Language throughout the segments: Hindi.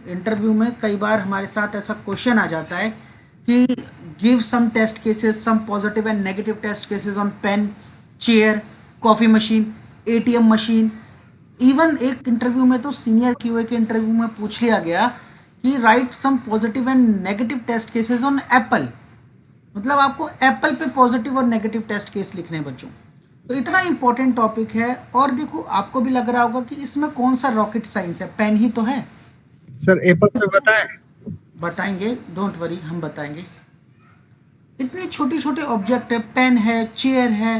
इंटरव्यू में कई बार हमारे साथ ऐसा क्वेश्चन आ जाता है कि give some test cases, some positive and negative test cases on pen, chair, coffee machine, ATM machine. Even एक इंटरव्यू में तो सीनियर क्यूए के इंटरव्यू में पूछ लिया गया कि write some positive and negative test cases on apple. मतलब आपको एप्पल पे पॉजिटिव और नेगेटिव टेस्ट केस लिखने हैं बच्चों। तो इतना इंपॉर्टेंट टॉपिक है। और देखो आपको भी लग रहा होगा कि इसमें कौन सा रॉकेट साइंस है, पेन ही तो है। सर एप्पल पे बताएं। बताएंगे, डोंट वरी, हम बताएंगे। इतने छोटे छोटे ऑब्जेक्ट है, पेन है, चेयर है,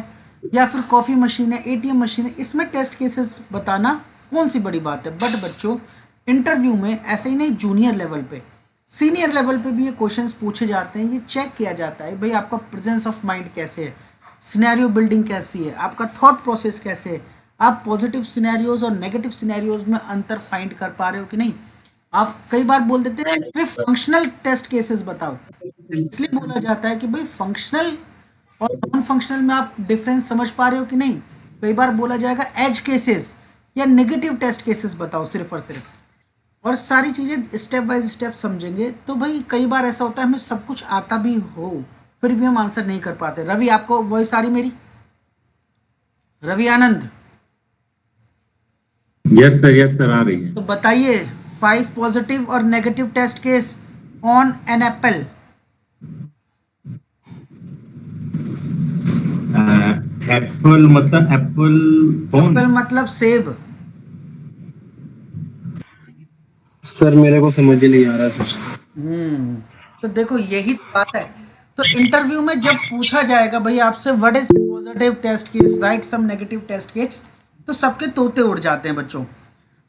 या फिर कॉफ़ी मशीन है, एटीएम मशीन है, इसमें टेस्ट केसेस बताना कौन सी बड़ी बात है। बट बच्चों इंटरव्यू में ऐसे ही नहीं, जूनियर लेवल पे, सीनियर लेवल पे भी ये क्वेश्चंस पूछे जाते हैं। ये चेक किया जाता है भाई आपका प्रेजेंस ऑफ माइंड कैसे है, सिनेरियो बिल्डिंग कैसी है, आपका थॉट प्रोसेस कैसे है, आप पॉजिटिव सिनेरियोज और नेगेटिव सिनेरियोज में अंतर फाइंड कर पा रहे हो कि नहीं। आप कई बार बोल देते हैं सिर्फ फंक्शनल टेस्ट केसेस बताओ, इसलिए बोला जाता है कि भाई फंक्शनल और नॉन फंक्शनल में आप डिफरेंस समझ पा रहे हो कि नहीं। कई बार बोला जाएगा एज केसेस या नेगेटिव टेस्ट केसेस बताओ सिर्फ और सिर्फ, और सारी चीज़ें स्टेप बाय स्टेप समझेंगे। तो भाई कई बार ऐसा होता है हमें सब कुछ आता भी हो फिर भी हम आंसर नहीं कर पाते। रवि आपको वॉइस आ रही मेरी? रवि आनंद, यस सर आ रही है। तो बताइए 5 पॉजिटिव और negative test case on an apple. Apple मतलब एप्पल फोन। एप्पल मतलब सेब। सर मेरे को समझ ही नहीं आ रहा सर। तो देखो यही तो बात है। तो इंटरव्यू में जब पूछा जाएगा भाई आपसे what is positive test case, write some negative test case, तो सबके तोते उड़ जाते हैं बच्चों।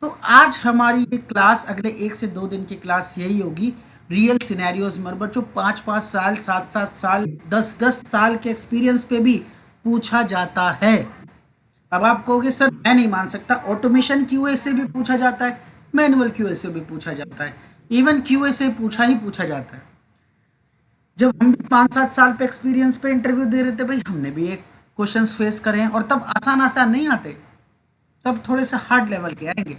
तो आज हमारी ये क्लास अगले 1 से 2 दिन की क्लास यही होगी, रियल सिनेरियोज में। और बच्चों 5-5 साल, 7-7 साल, 10-10 साल के एक्सपीरियंस पे भी पूछा जाता है। अब आप कहोगे सर मैं नहीं मान सकता, ऑटोमेशन क्यूए से भी पूछा जाता है, मैनुअल क्यूए से भी पूछा जाता है, इवन क्यूए से पूछा ही पूछा जाता है। जब हम भी 5-7 साल पे एक्सपीरियंस पे इंटरव्यू दे रहे थे भाई, हमने भी एक क्वेश्चंस फेस करे हैं, और तब आसान आसान नहीं आते, तब थोड़े से हार्ड लेवल के आएंगे।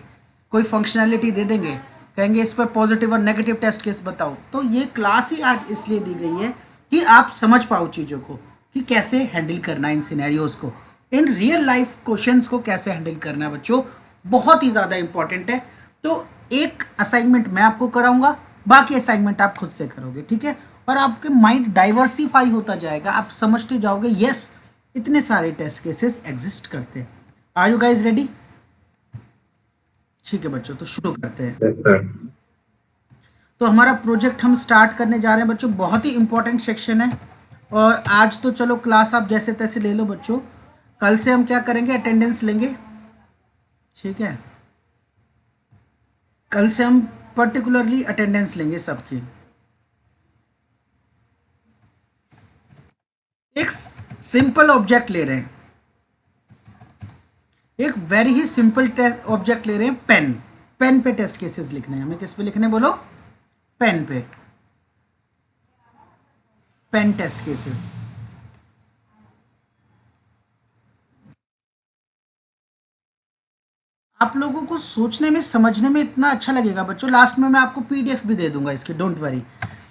कोई फंक्शनैलिटी दे देंगे, कहेंगे इस पर पॉजिटिव और नेगेटिव टेस्ट केस बताओ। तो ये क्लास ही आज इसलिए दी गई है कि आप समझ पाओ चीज़ों को कि कैसे हैंडल करना है इन सिनेरियोज को, इन रियल लाइफ क्वेश्चंस को कैसे हैंडल करना है बच्चों, बहुत ही ज़्यादा इंपॉर्टेंट है। तो एक असाइनमेंट मैं आपको कराऊंगा, बाकी असाइनमेंट आप खुद से करोगे, ठीक है। और आपके माइंड डाइवर्सिफाई होता जाएगा, आप समझते जाओगे यस इतने सारे टेस्ट केसेस एग्जिस्ट करते हैं। Are you guys ready? ठीक है बच्चों, तो शुरू करते हैं। Yes sir. तो हमारा प्रोजेक्ट हम स्टार्ट करने जा रहे हैं बच्चों, बहुत ही इंपॉर्टेंट सेक्शन है। और आज तो चलो क्लास आप जैसे तैसे ले लो बच्चों, कल से हम क्या करेंगे, अटेंडेंस लेंगे, ठीक है। कल से हम पर्टिकुलरली अटेंडेंस लेंगे सबकी। एक सिंपल ऑब्जेक्ट ले रहे हैं, एक वेरी ही सिंपल ऑब्जेक्ट ले रहे हैं, पेन। पेन पे टेस्ट केसेस लिखने हैं हमें। किस पे लिखने बोलो? पेन पे, पेन टेस्ट केसेस। आप लोगों को सोचने में समझने में इतना अच्छा लगेगा बच्चों, लास्ट में मैं आपको पीडीएफ भी दे दूंगा इसकी, डोंट वरी।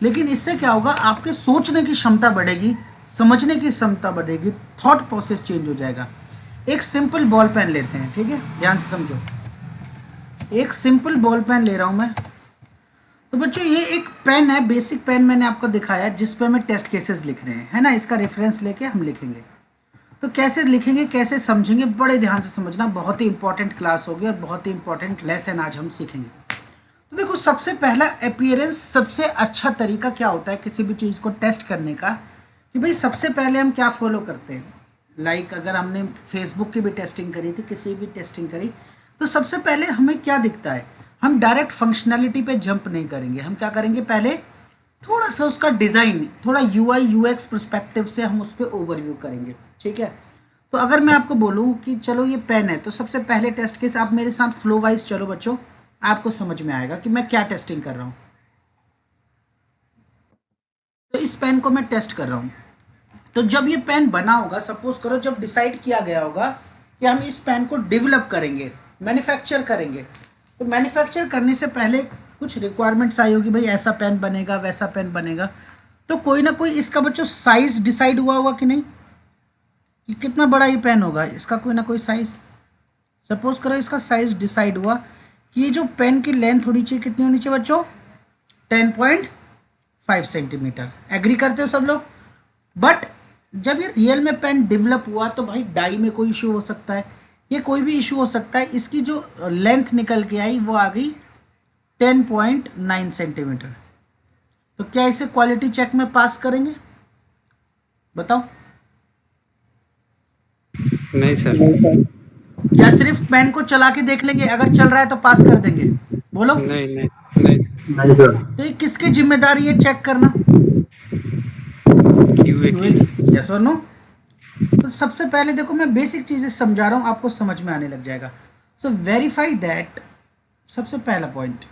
लेकिन इससे क्या होगा, आपके सोचने की क्षमता बढ़ेगी, समझने की क्षमता बढ़ेगी, थॉट प्रोसेस चेंज हो जाएगा। एक सिंपल बॉल पेन लेते हैं, ठीक है, ध्यान से समझो। एक सिंपल बॉल पेन ले रहा हूं मैं। तो बच्चों ये एक पेन है, बेसिक पेन मैंने आपको दिखाया जिस पे हमें टेस्ट केसेस लिख रहे हैं, है ना। इसका रेफरेंस लेके हम लिखेंगे। तो कैसे लिखेंगे, कैसे समझेंगे, बड़े ध्यान से समझना, बहुत ही इंपॉर्टेंट क्लास होगी और बहुत ही इंपॉर्टेंट लेसन आज हम सीखेंगे। तो देखो सबसे पहला अपीयरेंस, सबसे अच्छा तरीका क्या होता है किसी भी चीज़ को टेस्ट करने का, कि भाई सबसे पहले हम क्या फॉलो करते हैं। लाइक अगर हमने फेसबुक की भी टेस्टिंग करी थी, किसी भी टेस्टिंग करी, तो सबसे पहले हमें क्या दिखता है, हम डायरेक्ट फंक्शनैलिटी पे जंप नहीं करेंगे। हम क्या करेंगे, पहले थोड़ा सा उसका डिज़ाइन, थोड़ा यूआई यूएक्स पर्सपेक्टिव से हम उस पर ओवरव्यू करेंगे, ठीक है। तो अगर मैं आपको बोलूँ कि चलो ये पेन है, तो सबसे पहले टेस्ट केस, आप मेरे साथ फ्लो वाइज चलो बच्चों, आपको समझ में आएगा कि मैं क्या टेस्टिंग कर रहा हूँ। तो इस पेन को मैं टेस्ट कर रहा हूँ। तो जब ये पेन बना होगा, सपोज करो जब डिसाइड किया गया होगा कि हम इस पेन को डेवलप करेंगे, मैन्युफैक्चर करेंगे, तो मैन्युफैक्चर करने से पहले कुछ रिक्वायरमेंट्स आई होगी, भाई ऐसा पेन बनेगा वैसा पेन बनेगा, तो कोई ना कोई इसका बच्चों साइज डिसाइड हुआ होगा कि नहीं, कि कितना बड़ा ये पेन होगा, इसका कोई ना कोई साइज। सपोज करो इसका साइज डिसाइड हुआ कि ये जो पेन की लेंथ होनी चाहिए कितनी होनी चाहिए बच्चों, 10.5 सेंटीमीटर। एग्री करते हो सब लोग? बट जब ये रियल में पेन डेवलप हुआ तो भाई डाई में कोई इशू हो सकता है, ये कोई भी इशू हो सकता है। इसकी जो लेंथ निकल के आई वो आ गई 10.9 सेंटीमीटर। तो क्या इसे क्वालिटी चेक में पास करेंगे, बताओ? नहीं सर। या सिर्फ पेन को चला के देख लेंगे, अगर चल रहा है तो पास कर देंगे? बोलो। नहीं नहीं नहीं सर। नहीं सर। तो ये किसकी जिम्मेदारी है चेक करना? क्यूए की। यस और नो? तो सबसे पहले देखो मैं बेसिक चीजें समझा रहा हूं, आपको समझ में आने लग जाएगा। सो वेरीफाई दैट, सबसे पहला point,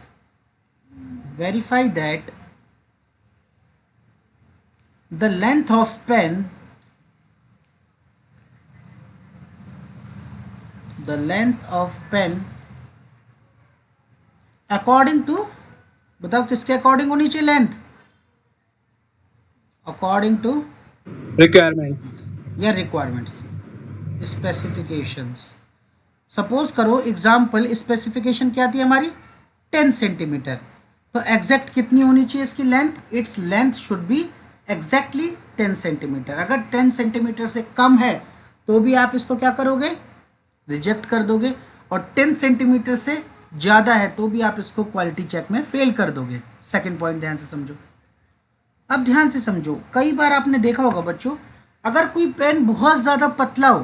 verify that the length of pen, the length of pen according to, बताओ किसके अकॉर्डिंग होनी चाहिए लेंथ? अकॉर्डिंग टू रिक्वायरमेंट या रिक्वायरमेंट्स, स्पेसिफिकेशंस। सपोज करो एग्जाम्पल, स्पेसिफिकेशन क्या थी हमारी, 10 सेंटीमीटर। तो एग्जैक्ट कितनी होनी चाहिए इसकी length? Its length should be exactly 10 centimetre. अगर 10 सेंटीमीटर से कम है तो भी आप इसको क्या करोगे, रिजेक्ट कर दोगे, और 10 सेंटीमीटर से ज़्यादा है तो भी आप इसको क्वालिटी चेक में फेल कर दोगे। सेकंड पॉइंट ध्यान से समझो। अब ध्यान से समझो, कई बार आपने देखा होगा बच्चों, अगर कोई पेन बहुत ज़्यादा पतला हो,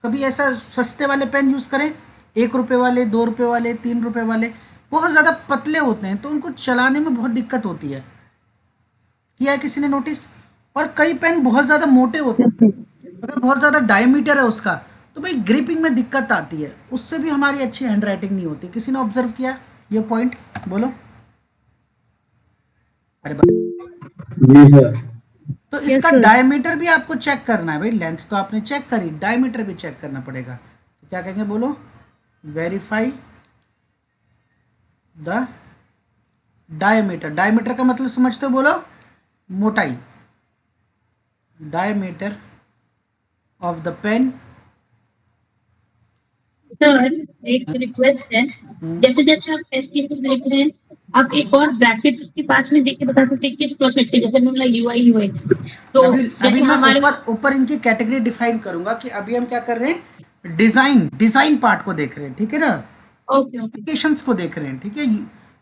कभी ऐसा सस्ते वाले पेन यूज़ करें, 1 रुपये वाले, 2 रुपये वाले, 3 रुपये वाले, बहुत ज़्यादा पतले होते हैं तो उनको चलाने में बहुत दिक्कत होती है। किया है किसी ने नोटिस? और कई पेन बहुत ज़्यादा मोटे होते हैं, अगर बहुत ज़्यादा डायमीटर है उसका तो भाई ग्रिपिंग में दिक्कत आती है, उससे भी हमारी अच्छी हैंड राइटिंग नहीं होती। किसी ने ऑब्जर्व किया ये पॉइंट? बोलो। अरे जी सर। तो इसका डायमीटर भी आपको चेक करना है भाई, लेंथ तो आपने चेक करी, डायमीटर भी चेक करना पड़ेगा। तो क्या कहेंगे, बोलो? Verify the diameter. डायमीटर का मतलब समझते हो? बोलो। मोटाई, diameter of the pen. Sir एक रिक्वेस्ट है, जैसे जैसे आप टेस्ट केसेस लिख रहे हैं, आप एक और ब्रैकेट उसके पास में देख के बता सकते हैं किस प्रोसेस, जैसे मतलब यूआई यूएक्स। तो अभी जैसे मैं हमारे ऊपर इनकी कैटेगरी डिफाइन करूंगा कि अभी हम क्या कर रहे हैं, डिजाइन पार्ट को देख रहे हैं, ठीक है ना, ओके ओके एप्लीकेशंस को देख रहे हैं, ठीक है।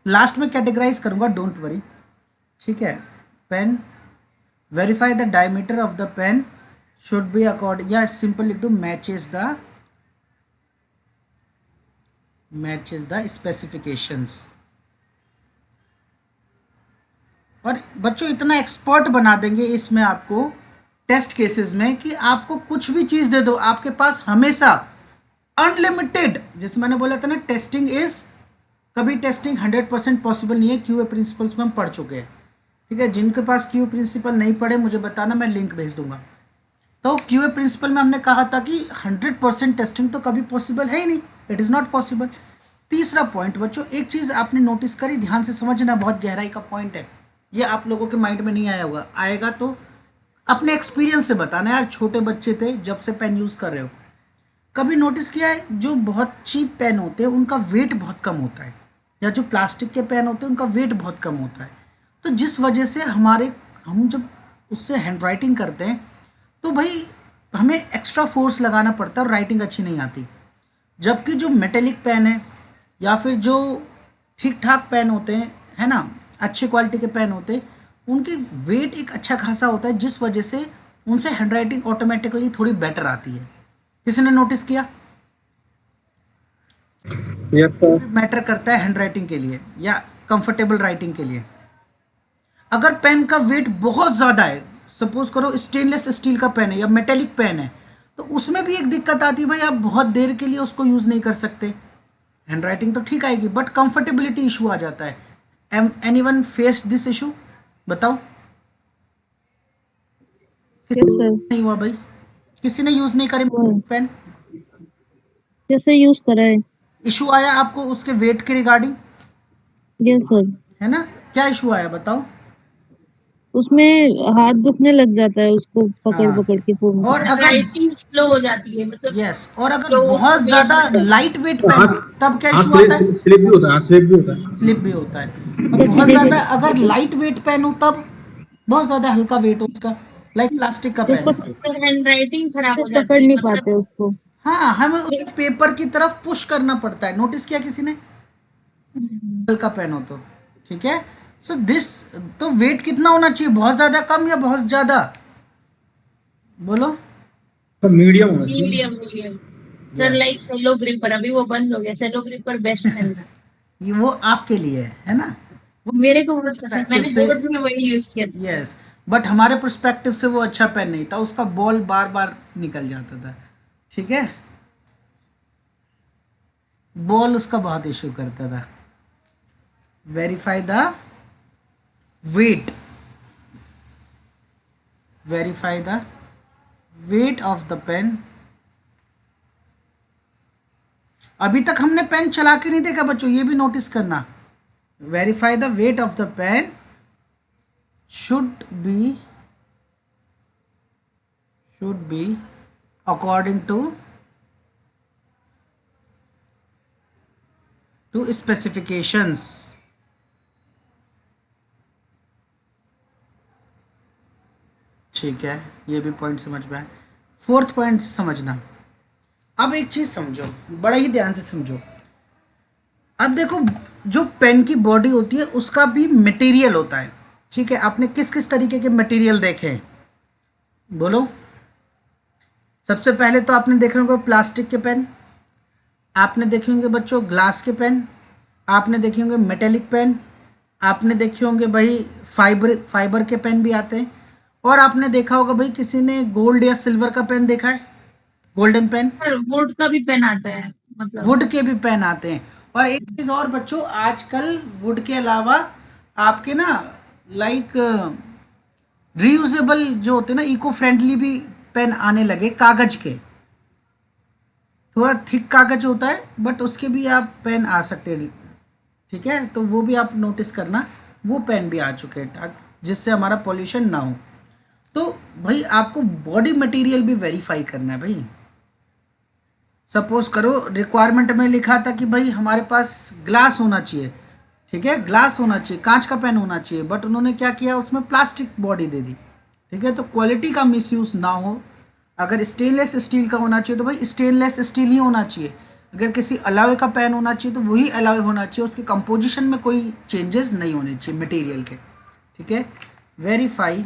लास्ट में कैटेगराइज करूंगा, डोंट वरी, ठीक है। Pen, verify the diameter of the pen should be according, या सिंपल लिख दो, मैचेस द स्पेसिफिकेशंस। और बच्चों इतना एक्सपर्ट बना देंगे इसमें आपको टेस्ट केसेस में कि आपको कुछ भी चीज़ दे दो, आपके पास हमेशा अनलिमिटेड, जैसे मैंने बोला था ना, टेस्टिंग इज, कभी टेस्टिंग 100% पॉसिबल नहीं है। क्यूए प्रिंसिपल्स में हम पढ़ चुके हैं, ठीक है। जिनके पास क्यूए प्रिंसिपल नहीं पढ़े मुझे बताना, मैं लिंक भेज दूंगा। तो क्यूए प्रिंसिपल में हमने कहा था कि 100% टेस्टिंग तो कभी पॉसिबल है ही नहीं, इट इज़ नॉट पॉसिबल। तीसरा पॉइंट बच्चों, एक चीज़ आपने नोटिस करी, ध्यान से समझना, बहुत गहराई का पॉइंट है ये, आप लोगों के माइंड में नहीं आया होगा, आएगा तो अपने एक्सपीरियंस से बताना यार, छोटे बच्चे थे जब से पेन यूज़ कर रहे हो। कभी नोटिस किया है, जो बहुत चीप पेन होते हैं उनका वेट बहुत कम होता है, या जो प्लास्टिक के पेन होते हैं उनका वेट बहुत कम होता है, तो जिस वजह से हम जब उससे हैंड राइटिंग करते हैं तो भाई हमें एक्स्ट्रा फोर्स लगाना पड़ता है और राइटिंग अच्छी नहीं आती। जबकि जो मेटेलिक पेन है या फिर जो ठीक ठाक पेन होते हैं, है ना, अच्छी क्वालिटी के पेन होते हैं, उनकी वेट एक अच्छा खासा होता है, जिस वजह से उनसे हैंड राइटिंग ऑटोमेटिकली थोड़ी बेटर आती है। किसी ने नोटिस किया? Yes sir. मैटर करता है हैंड राइटिंग के लिए या कंफर्टेबल राइटिंग के लिए। अगर पेन का वेट बहुत ज़्यादा है, सपोज करो स्टेनलेस स्टील का पेन है या मेटेलिक पेन है, तो उसमें भी एक दिक्कत आती है भाई, आप बहुत देर के लिए उसको यूज़ नहीं कर सकते। हैंड राइटिंग तो ठीक आएगी बट कंफर्टेबिलिटी इशू आ जाता है। Anyone faced this issue? बताओ। Yes sir. नहीं हुआ भाई? किसी ने यूज़ नहीं करे पेन? जैसे यूज करा है। इशू आया आपको उसके वेट के रिगार्डिंग? Yes sir. है ना? क्या इशू आया बताओ? उसमें हाथ दुखने लग जाता है उसको पकड़ हाँ, पकड़ के फोन और को। अगर राइटिंग स्लो हो जाती है, मतलब यस, और अगर जो बहुत उसको पेज ज्यादा मिल जाता है। लाइट वेट पेन हाथ हो तब क्या हाथ इशू स्लिप आता है? स्लिप भी होता है, हाथ स्लिप भी होता है। स्लिप भी होता है। और बहुत ज्यादा अगर लाइट वेट पेन हो तब, बहुत ज्यादा हल्का वेट हो उसका, लाइक प्लास्टिक का पेन उसको है, उससे हैंड राइटिंग खराब हो पकड़ जाती है, नहीं मतलब पाते उसको। हाँ हमें उसे पेपर की तरफ पुश करना पड़ता है। नोटिस किया किसी ने? हल्का पेन हो तो, ठीक है। सो दिस, तो वेट कितना होना चाहिए? बहुत ज्यादा कम या बहुत ज्यादा? बोलो। तो मीडियम होना चाहिए। Medium medium. Sir yes, like Cello Gripper, अभी वो बंद हो गया, सेलो ग्रिपर बेस्ट पेन है। ये वो आपके लिए है ना, वो मेरे को बहुत पसंद, पर्सपेक्टिव मैंने से। बोर्ड में वही यूज किया था। यस, बट हमारे पर्सपेक्टिव से वो अच्छा पेन नहीं था, उसका बॉल बार बार निकल जाता था, ठीक है। बॉल उसका बहुत इशू करता था। Verify the weight, verify the weight of the pen. अभी तक हमने पेन चला के नहीं देखा बच्चों, ये भी नोटिस करना। Verify the weight of the pen should be should be according to specifications। ठीक है, ये भी पॉइंट समझ में आया। फोर्थ पॉइंट समझना। अब एक चीज समझो, बड़ा ही ध्यान से समझो। अब देखो, जो पेन की बॉडी होती है उसका भी मटेरियल होता है, ठीक है। आपने किस किस तरीके के मटेरियल देखे हैं? बोलो। सबसे पहले तो आपने देखे होंगे प्लास्टिक के पेन, आपने देखे होंगे बच्चों ग्लास के पेन, आपने देखे होंगे मेटेलिक पेन, आपने देखे होंगे भाई फाइबर फाइबर के पेन भी आते हैं, और आपने देखा होगा भाई किसी ने गोल्ड या सिल्वर का पेन देखा है? Golden pen. सर वुड का भी पेन आता है, मतलब वुड के भी पेन आते हैं। और एक चीज़ और बच्चों, आजकल वुड के अलावा आपके ना, लाइक रीयूजेबल जो होते हैं ना, इको फ्रेंडली भी पेन आने लगे, कागज के। थोड़ा थिक कागज होता है बट उसके भी आप पेन आ सकते हैं, ठीक है। तो वो भी आप नोटिस करना, वो पेन भी आ चुके हैं, जिससे हमारा पॉल्यूशन ना हो। तो भाई आपको बॉडी मटेरियल भी वेरीफाई करना है भाई। सपोज करो रिक्वायरमेंट में लिखा था कि भाई हमारे पास ग्लास होना चाहिए, ठीक है, ग्लास होना चाहिए, कांच का पेन होना चाहिए, बट उन्होंने क्या किया, उसमें प्लास्टिक बॉडी दे दी, ठीक है। तो क्वालिटी का मिसयूज ना हो। अगर स्टेनलेस स्टील का होना चाहिए तो भाई स्टेनलेस स्टील ही होना चाहिए। अगर किसी अलॉय का पेन होना चाहिए तो वही अलॉय होना चाहिए, उसके कंपोजिशन में कोई चेंजेस नहीं होने चाहिए मटेरियल के, ठीक है। Verify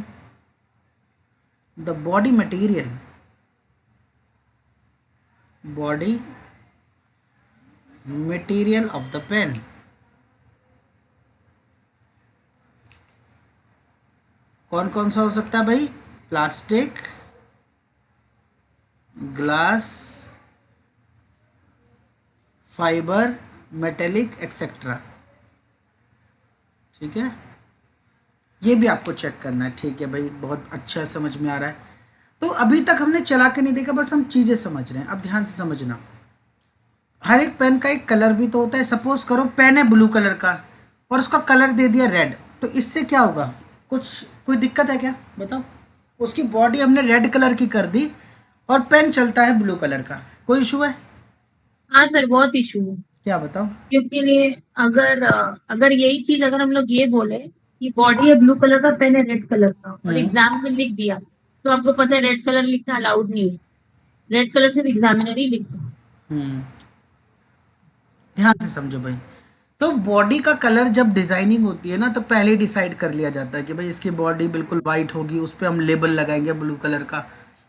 the body material, body material of the pen. कौन कौन सा हो सकता है भाई? Plastic, glass, fibre, metallic etcetera, ठीक है। ये भी आपको चेक करना है, ठीक है भाई, बहुत अच्छा समझ में आ रहा है। तो अभी तक हमने चला के नहीं देखा, बस हम चीज़ें समझ रहे हैं। अब ध्यान से समझना, हर एक पेन का एक कलर भी तो होता है। सपोज करो पेन है ब्लू कलर का और उसका कलर दे दिया रेड, तो इससे क्या होगा? कुछ कोई दिक्कत है क्या बताओ? उसकी बॉडी हमने रेड कलर की कर दी और पेन चलता है ब्लू कलर का, कोई इशू है? हाँ सर बहुत इशू है। क्या बताओ? क्योंकि अगर यही चीज अगर हम लोग ये बोले कि बॉडी है ब्लू कलर का, पेन है रेड कलर का, और हम्म। एग्जाम में लिख दिया, तो आपको पता है रेड कलर लिखना अलाउड नहीं है। रेड कलर सिर्फ एग्जामिनर ही लिख सकता है। हम्म, ध्यान से समझो भाई। तो बॉडी का कलर जब डिजाइनिंग होती है ना, तो पहले डिसाइड कर लिया जाता है कि भाई इसकी बॉडी बिल्कुल वाइट होगी, उस पर हम लेबल लगाएंगे ब्लू कलर का।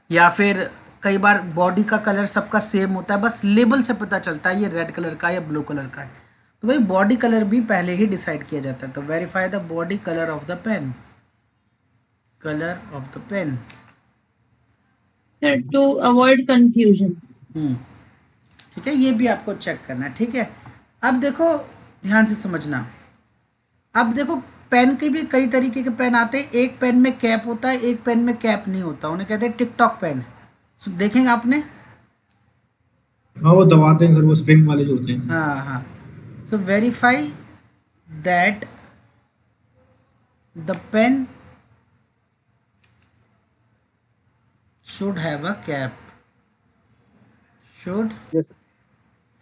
या फिर कई बार बॉडी का कलर सबका सेम होता है, बस लेबल से पता चलता है ये रेड कलर का या ब्लू कलर का है। तो भाई बॉडी कलर भी पहले ही डिसाइड किया जाता है। तो verify the body colour of the pen, colour of the pen. Sir to avoid confusion. Hmm, ठीक है, ये भी आपको चेक करना है, ठीक है। अब देखो, ध्यान से समझना। अब देखो, पेन के भी कई तरीके के पेन आते हैं। एक पेन में कैप होता है, एक पेन में कैप नहीं होता, उन्हें कहते हैं टिकटॉक पेन। देखेंगे आपने? हाँ वो दबाते हैं सर, वो स्प्रिंग वाले जो होते हैं। हाँ हाँ। सो verify that the pen should have a cap, should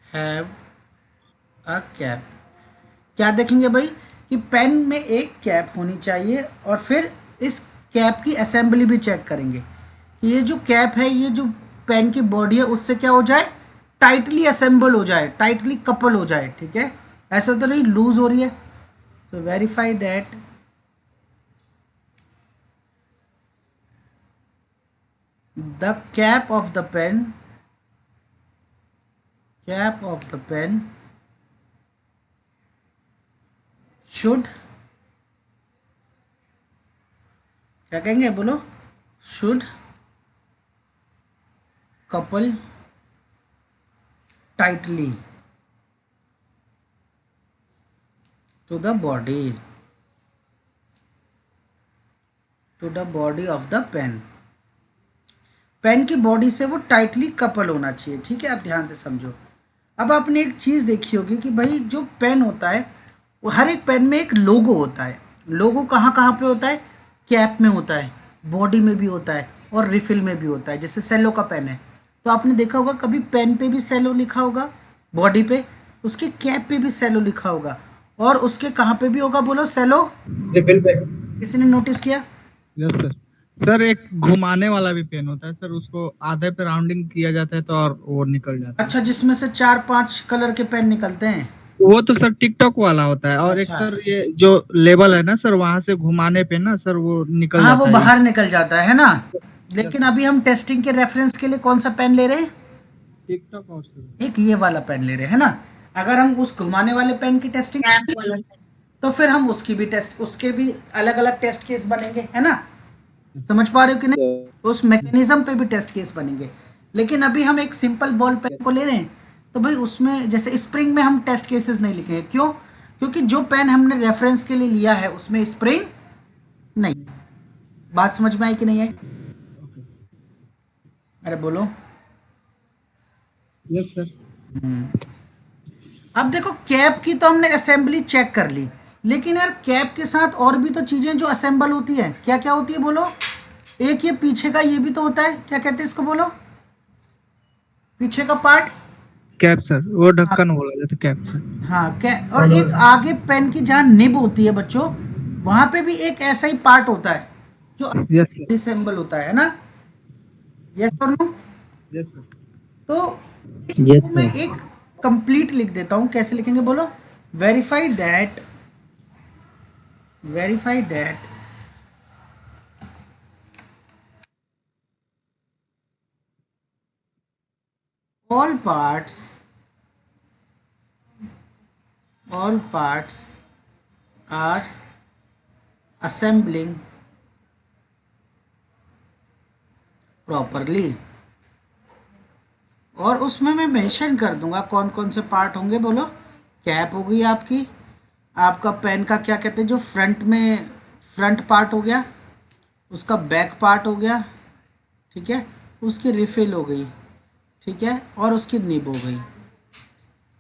have a cap। क्या देखेंगे भाई कि पेन में एक कैप होनी चाहिए और फिर इस कैप की असेंबली भी चेक करेंगे कि ये जो कैप है, ये जो पेन की बॉडी है उससे क्या हो जाए, टाइटली असेंबल हो जाए, टाइटली कपल हो जाए। ठीक है, ऐसा तो नहीं लूज हो रही है। So verify that the cap of the pen should, क्या कहेंगे बोलो, should couple tightly to the body of the pen। Pen की बॉडी से वो टाइटली कपल होना चाहिए। ठीक है, आप ध्यान से समझो। अब आपने एक चीज़ देखी होगी कि भाई जो पेन होता है वो हर एक पेन में एक लोगो होता है। लोगो कहाँ कहाँ पे होता है, कैप में होता है, बॉडी में भी होता है और रिफिल में भी होता है। जैसे सेलो का पेन है तो आपने देखा होगा कभी पेन पे भी सेलो लिखा होगा, बॉडी पे, उसके कैप पे भी सेलो लिखा होगा और उसके कहाँ पे भी होगा बोलो सेलो, रिफिल पे। किसी ने नोटिस किया? Yes sir. सर एक घुमाने वाला भी पेन होता है सर, उसको आधे पे राउंडिंग किया जाता है तो और वो निकल जाता है। अच्छा, जिसमें से 4-5 कलर के पेन निकलते हैं। वो तो सर टिकटॉक वाला होता है और एक अच्छा। सर ये जो लेबल है ना सर, वहां से घुमाने पे ना सर वो निकल हाँ, जाता वो है। बाहर निकल जाता है ना। लेकिन अभी हम टेस्टिंग के रेफरेंस के लिए कौन सा पेन ले रहे हैं? टिकटॉक और सर एक ये वाला पेन ले रहे हैं, है ना। अगर हम उस घुमाने वाले पेन की टेस्टिंग कैप वाला तो फिर हम उसकी भी टेस्ट, उसके भी अलग अलग टेस्ट केस बनेंगे, है ना। समझ पा रहे हो कि नहीं? उस मैकेनिज्म पे भी टेस्ट केस बनेंगे। लेकिन अभी हम एक सिंपल बॉल पेन को ले रहे हैं तो भाई उसमें जैसे स्प्रिंग में हम टेस्ट केसेस नहीं लिखेंगे। क्यों? क्योंकि जो पेन हमने रेफरेंस के लिए लिया है उसमें स्प्रिंग नहीं। बात समझ में आई कि नहीं आई? अरे बोलो। Yes sir. अब देखो, कैप की तो हमने असेंबली चेक कर ली, लेकिन यार कैप के साथ और भी तो चीजें जो असेंबल होती है, क्या क्या होती है बोलो? एक ये पीछे का ये भी तो होता है, क्या कहते हैं इसको बोलो, पीछे का पार्ट। कैप सर, वो ढक्कन बोला जाता है कैप सर। हाँ, कैप। और एक आगे पेन की जहाँ निब होती है बच्चों, वहां पे भी एक ऐसा ही पार्ट होता है जो यस सर। डिसेंबल होता है ना। यस और नो? Yes sir. तो Yes, इसको मैं एक कंप्लीट लिख देता हूं। कैसे लिखेंगे बोलो? Verify that all parts are assembling properly। और उसमें मैं मेंशन कर दूंगा कौन कौन से पार्ट होंगे। बोलो, कैप हो गई आपकी, आपका पेन का क्या कहते हैं जो फ्रंट में फ्रंट पार्ट हो गया, उसका बैक पार्ट हो गया, ठीक है, उसकी रिफिल हो गई, ठीक है, और उसकी निब हो गई।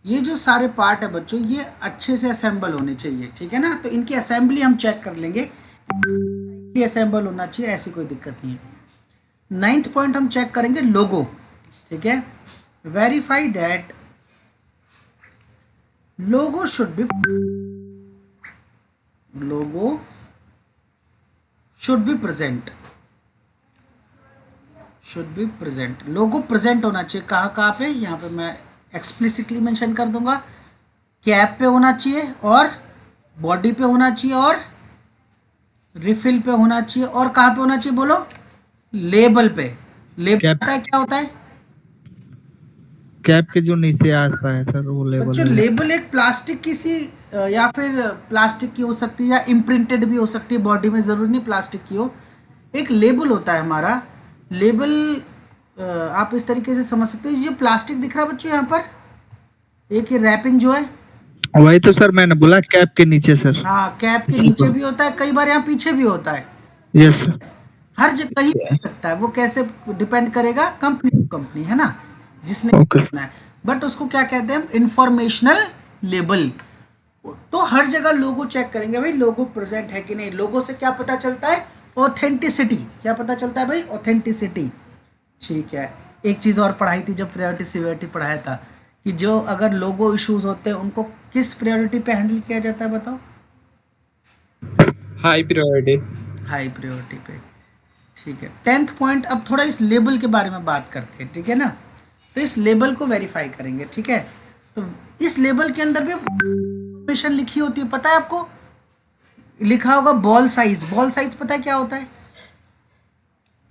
ये जो सारे पार्ट है बच्चों, ये अच्छे से असेंबल होने चाहिए, ठीक है ना। तो इनकी असेंबली हम चेक कर लेंगे, ये असेंबल होना चाहिए, ऐसी कोई दिक्कत नहीं है। 9th पॉइंट हम चेक करेंगे लोगो, ठीक है। Verify that logo should be present, logo present होना चाहिए। कहाँ कहाँ पे? यहाँ पे मैं एक्सप्लिसिटली मेंशन कर दूंगा। कैप पे होना चाहिए और बॉडी पे होना चाहिए और रिफिल पे होना चाहिए और कहाँ पे होना चाहिए बोलो? लेबल पे। Label cap. पता है क्या होता है? कैप के जो नीचे आता है सर वो लेबल बच्चों, है। लेबल एक प्लास्टिक की सी या फिर प्लास्टिक की हो सकती है या इम्प्रिंटेड भी हो सकती है, बॉडी में जरूर नहीं प्लास्टिक की हो। एक लेबल होता है हमारा। लेबल आप इस तरीके से समझ सकते हो, ये प्लास्टिक दिख रहा है बच्चों यहाँ पर, एक ये रैपिंग जो है, वही तो सर मैंने बोला कैप के नीचे सर। हाँ, कैप के नीचे भी होता है, कई बार यहाँ पीछे भी होता है। Yes sir. हर जगह ही हो सकता है, वो कैसे डिपेंड करेगा कंपनी है ना, जिसने ओके। करना है। बट उसको क्या कहते हैं हम? Informational label. तो हर जगह लोगो चेक करेंगे भाई, लोगो प्रेजेंट है कि नहीं। लोगो से क्या पता चलता है? ऑथेंटिसिटी। क्या पता चलता है भाई? ऑथेंटिसिटी। ठीक है, एक चीज़ और पढ़ाई थी जब प्रायोरिटी सीवियरिटी पढ़ाया था, कि जो अगर लोगो इश्यूज होते हैं उनको किस प्रायोरिटी पे हैंडल किया जाता है बताओ? High priority. हाई प्रायोरिटी पे। ठीक है, 10th पॉइंट। अब थोड़ा इस लेबल के बारे में बात करते हैं, ठीक है ना। तो इस लेबल को वेरीफाई करेंगे, ठीक है। तो इस लेबल के अंदर भी इंफॉर्मेशन लिखी होती है, पता है आपको? लिखा होगा बॉल साइज। बॉल साइज पता है क्या होता है?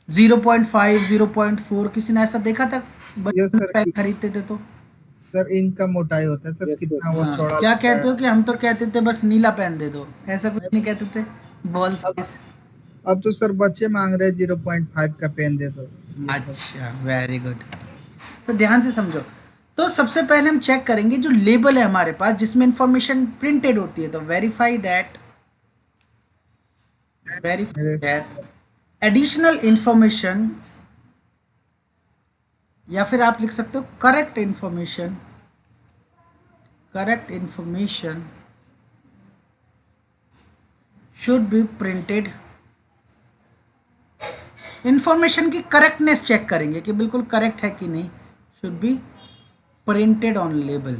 0.5, 0.4। किसी ने ऐसा देखा था यस बचपन में सर। पेन खरीदते थे तो? सर इंक का मोटाई होता है सर, कितना वो हाँ, चौड़ा क्या लगता कहते है। हो कि हम तो कहते थे बस नीला पेन दे दो, ऐसा कुछ नहीं कहते थे? Ball size. अब तो सर बच्चे मांग रहे हैं 0.5 का पेन दे दो। ये सब। अच्छा, वेरी गुड। तो ध्यान से समझो। तो सबसे पहले हम चेक करेंगे जो लेबल है हमारे पास जिसमें इंफॉर्मेशन प्रिंटेड होती है, तो वेरीफाई दैट एडिशनल इंफॉर्मेशन, या फिर आप लिख सकते हो correct information should be printed. Information की करेक्टनेस चेक करेंगे कि बिल्कुल करेक्ट है कि नहीं। Should be printed on label.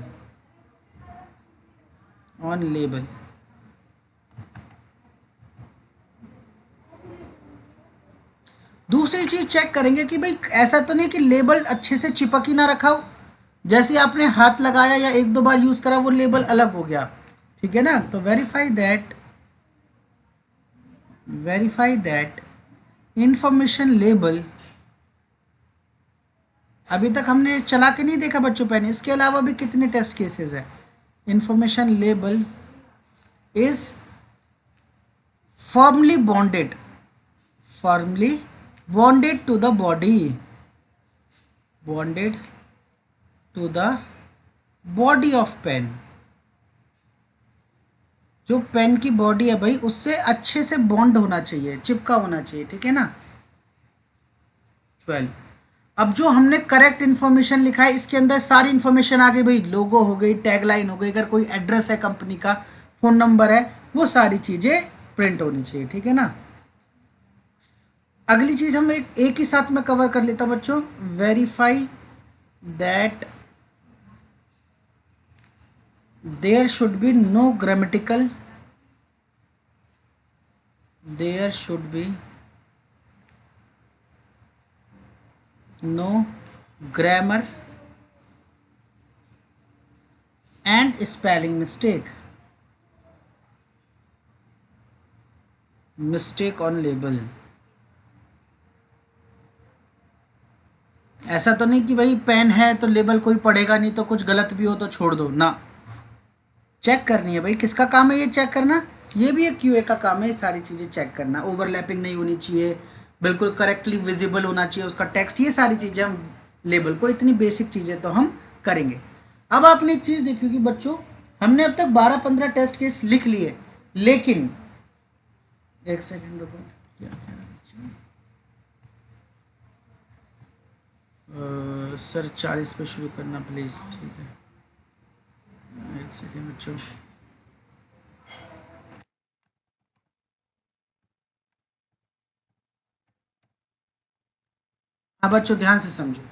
दूसरी चीज चेक करेंगे कि भाई ऐसा तो नहीं कि लेबल अच्छे से चिपक ही ना रखा हो, जैसे ही आपने हाथ लगाया या एक दो बार यूज करा वो लेबल अलग हो गया, ठीक है ना। तो वेरीफाई दैट इंफॉर्मेशन लेबल। अभी तक हमने चला के नहीं देखा बच्चों पेन, इसके अलावा भी कितने टेस्ट केसेस है। Information label is firmly bonded to the body of pen। जो पेन की बॉडी है भाई उससे अच्छे से बॉन्ड होना चाहिए, चिपका होना चाहिए, ठीक है ना। 12। अब जो हमने करेक्ट इन्फॉर्मेशन लिखा है इसके अंदर सारी इन्फॉर्मेशन आ गई भाई, लोगो हो गई, टैगलाइन हो गई, अगर कोई एड्रेस है कंपनी का, फोन नंबर है, वो सारी चीजें प्रिंट होनी चाहिए, ठीक है ना। अगली चीज हम एक ही साथ में कवर कर लेता हूं बच्चों। Verify that there should be no grammatical no grammar and spelling mistake on label. ऐसा तो नहीं कि भाई पेन है तो लेबल कोई पढ़ेगा नहीं, तो कुछ गलत भी हो तो छोड़ दो ना। चेक करनी है भाई, किसका काम है ये चेक करना? ये भी एक क्यूए का काम है, ये सारी चीज़ें चेक करना। ओवरलैपिंग नहीं होनी चाहिए, बिल्कुल करेक्टली विजिबल होना चाहिए उसका टेक्स्ट, ये सारी चीज़ें हम लेबल को, इतनी बेसिक चीज़ें तो हम करेंगे। अब आपने एक चीज़ देखी कि बच्चों हमने अब तक 12-15 टेस्ट केस लिख लिए, लेकिन एक सेकेंड रुको, क्या सर 40 पे शुरू करना प्लीज़, ठीक है। एक सेकेंड बच्चों। हाँ बच्चों ध्यान से समझो,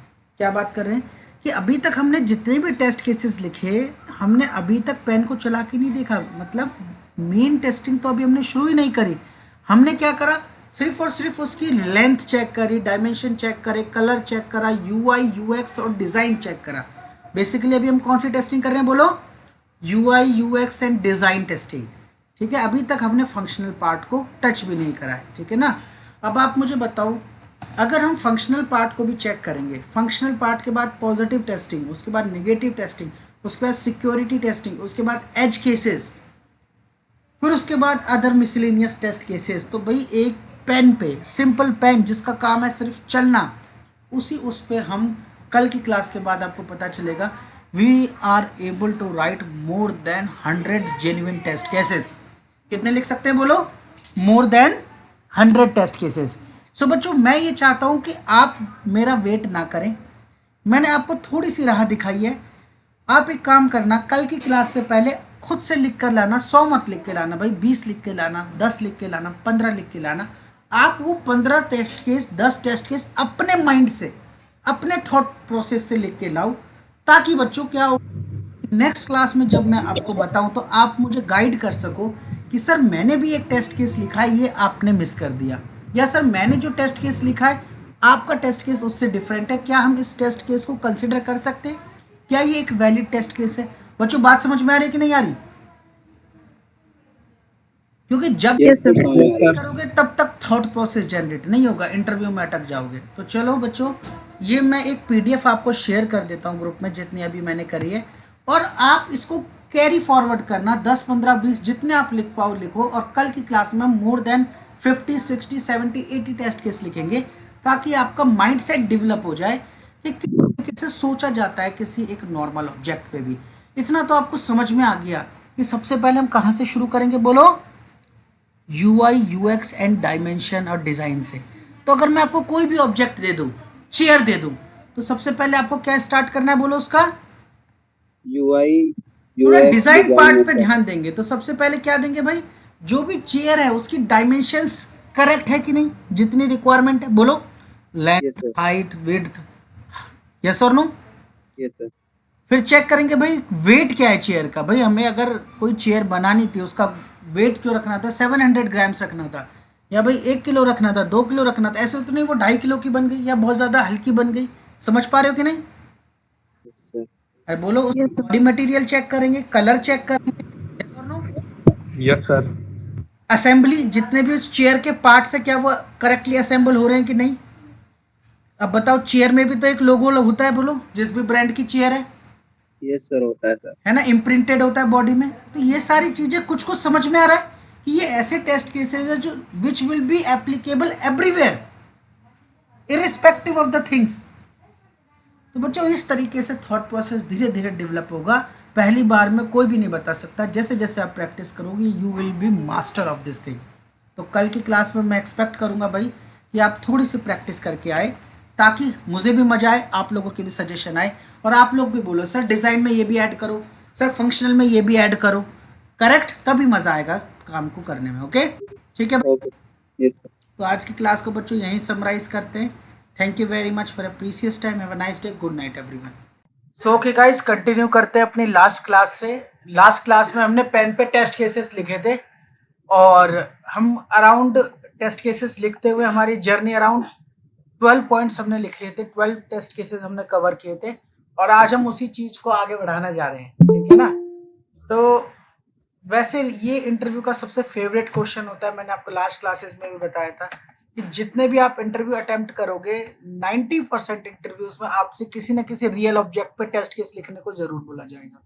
क्या बात कर रहे हैं कि अभी तक हमने जितने भी टेस्ट केसेस लिखे हमने अभी तक पेन को चला के नहीं देखा, मतलब मेन टेस्टिंग तो अभी हमने शुरू ही नहीं करी। हमने क्या करा, सिर्फ और सिर्फ उसकी लेंथ चेक करी, डायमेंशन चेक करे, कलर चेक करा, यूआई यूएक्स और डिज़ाइन चेक करा। बेसिकली अभी हम कौन सी टेस्टिंग कर रहे हैं बोलो? UI UX and design testing, ठीक है। अभी तक हमने फंक्शनल पार्ट को टच भी नहीं करा है, ठीक है ना। अब आप मुझे बताओ, अगर हम फंक्शनल पार्ट को भी चेक करेंगे, फंक्शनल पार्ट के बाद पॉजिटिव टेस्टिंग, उसके बाद नेगेटिव टेस्टिंग, उसके बाद सिक्योरिटी टेस्टिंग, उसके बाद एज केसेस, फिर उसके बाद अदर मिसलेनियस टेस्ट केसेस, तो भाई एक पेन पे, सिंपल पेन जिसका काम है सिर्फ चलना, उस पे हम कल की क्लास के बाद आपको पता चलेगा we are able to write more than 100 genuine test cases. कितने लिख सकते हैं बोलो? More than 100 test cases. So बच्चों मैं ये चाहता हूँ कि आप मेरा वेट ना करें, मैंने आपको थोड़ी सी राह दिखाई है। आप एक काम करना, कल की क्लास से पहले खुद से लिख कर लाना, 100 मत लिख के लाना भाई, 20 लिख के लाना, 10 लिख के लाना, 15 लिख के लाना। आप वो 15 टेस्ट केस, 10 टेस्ट केस अपने माइंड से, अपने थॉट प्रोसेस से लिख के लाओ, ताकि बच्चों क्या हो, नेक्स्ट क्लास में जब मैं आपको बताऊं तो आप मुझे गाइड कर सको कि सर मैंने भी एक टेस्ट केस लिखा है, ये आपने मिस कर दिया, या सर मैंने जो टेस्ट केस लिखा है आपका टेस्ट केस उससे डिफरेंट है, क्या हम इस टेस्ट केस को कंसिडर कर सकते हैं, क्या ये एक वैलिड टेस्ट केस है। बच्चों बात समझ में आ रही है कि नहीं आ रही? क्योंकि जब Yes, sir. करोगे तब तक थॉट प्रोसेस जनरेट नहीं होगा, इंटरव्यू में अटक जाओगे। तो चलो बच्चों, ये मैं एक पीडीएफ आपको शेयर कर देता हूँ ग्रुप में, जितनी अभी मैंने करी है, और आप इसको कैरी फॉरवर्ड करना, 10 15 20 जितने आप लिख पाओ लिखो, और कल की क्लास में मोर देन 50 60 70 80 टेस्ट केस लिखेंगे, ताकि आपका माइंड सेट डेवलप हो जाए कि किस तरीके से सोचा जाता है किसी एक नॉर्मल ऑब्जेक्ट पे भी। इतना तो आपको समझ में आ गया कि सबसे पहले हम कहाँ से शुरू करेंगे, बोलो? UI UX एंड डायमेंशन और डिज़ाइन से। तो अगर मैं आपको कोई भी ऑब्जेक्ट दे दूँ, चेयर दे दूँ, तो सबसे पहले आपको क्या स्टार्ट करना है, बोलो उसका? UI पूरा UX डिज़ाइन पार्ट पे डिजाइन ध्यान देंगे। तो सबसे पहले क्या देंगे भाई, जो भी चेयर है उसकी डायमेंशंस करेक्ट है कि नहीं, जितनी रिक्वायरमेंट है, बोलो? Yes, length, sir. Height, width, yes और नो? yes sir फिर चेक करेंगे भाई वेट क्या है चेयर का। भाई हमें अगर कोई चेयर बनानी थी, उसका वेट जो रखना था 700 ग्राम्स रखना था, या भाई 1 किलो रखना था, 2 किलो रखना था, ऐसे तो नहीं वो 2.5 किलो की बन गई या बहुत ज़्यादा हल्की बन गई। समझ पा रहे हो कि नहीं? yes sir अरे बोलो, उस बॉडी मटेरियल चेक करेंगे, कलर चेक करेंगे, yes or no? Yes sir. Assembly, जितने भी उस चेयर के पार्ट्स है क्या वो करेक्टली असेंबल हो रहे हैं कि नहीं। अब बताओ, चेयर में भी तो एक लोगो होता है, बोलो, जिस भी ब्रांड की चेयर yes sir होता है सर। है ना, इम्प्रिंटेड होता है बॉडी में। तो ये सारी चीजें कुछ कुछ समझ में आ रहा है कि ये ऐसे टेस्ट केसेस है जो which will be applicable everywhere irrespective of the things. तो बच्चों इस तरीके से थॉट प्रोसेस धीरे धीरे डेवलप होगा, पहली बार में कोई भी नहीं बता सकता। जैसे जैसे आप प्रैक्टिस करोगे you will be master of this thing. तो कल की क्लास में मैं एक्सपेक्ट करूंगा भाई कि आप थोड़ी सी प्रैक्टिस करके आए, ताकि मुझे भी मजा आए, आप लोगों के भी सजेशन आए, और आप लोग भी बोलो सर डिज़ाइन में ये भी ऐड करो, सर फंक्शनल में ये भी ऐड करो, करेक्ट, तभी मज़ा आएगा काम को करने में। ओके, ठीक है। okay yes sir तो आज की क्लास को बच्चों यहीं समराइज करते हैं। Thank you very much for a precious time. Have a nice day. Good night everyone. So okay guys, continue करते हैं अपनी लास्ट क्लास से। लास्ट क्लास में हमने पेन पे टेस्ट केसेस लिखे थे, और हम अराउंड टेस्ट केसेस लिखते हुए हमारी जर्नी अराउंड 12 पॉइंट्स हमने लिख लिए थे, 12 टेस्ट केसेस हमने कवर किए थे, और आज हम उसी चीज को आगे बढ़ाना जा रहे हैं, ठीक है ना। तो वैसे ये इंटरव्यू का सबसे फेवरेट क्वेश्चन होता है, मैंने आपको लास्ट क्लासेस में भी बताया था कि जितने भी आप इंटरव्यू अटेम्प्ट करोगे 90% इंटरव्यूज में आपसे किसी न किसी रियल ऑब्जेक्ट पे टेस्ट केस लिखने को जरूर बोला जाएगा।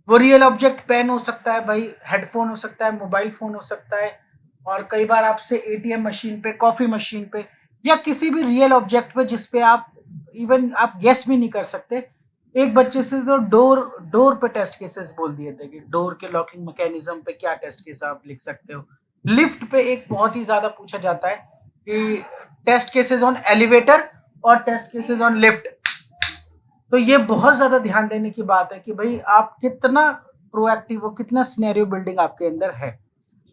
वो रियल ऑब्जेक्ट पेन हो सकता है भाई, हेडफोन हो सकता है, मोबाइल फोन हो सकता है, और कई बार आपसे एटीएम मशीन पे, कॉफी मशीन पे, या किसी भी रियल ऑब्जेक्ट पे जिसपे आप इवन आप गेस भी नहीं कर सकते। एक बच्चे से तो डोर पे टेस्ट केसेस बोल दिए थे कि डोर के लॉकिंग मैकेनिज्म पे क्या टेस्ट केस आप लिख सकते हो। लिफ्ट पे एक बहुत ही ज्यादा पूछा जाता है कि टेस्ट केसेस ऑन एलिवेटर और टेस्ट केसेस ऑन लिफ्ट। तो ये बहुत ज्यादा ध्यान देने की बात है कि भाई आप कितना प्रोएक्टिव हो, कितना सिनेरियो बिल्डिंग आपके अंदर है।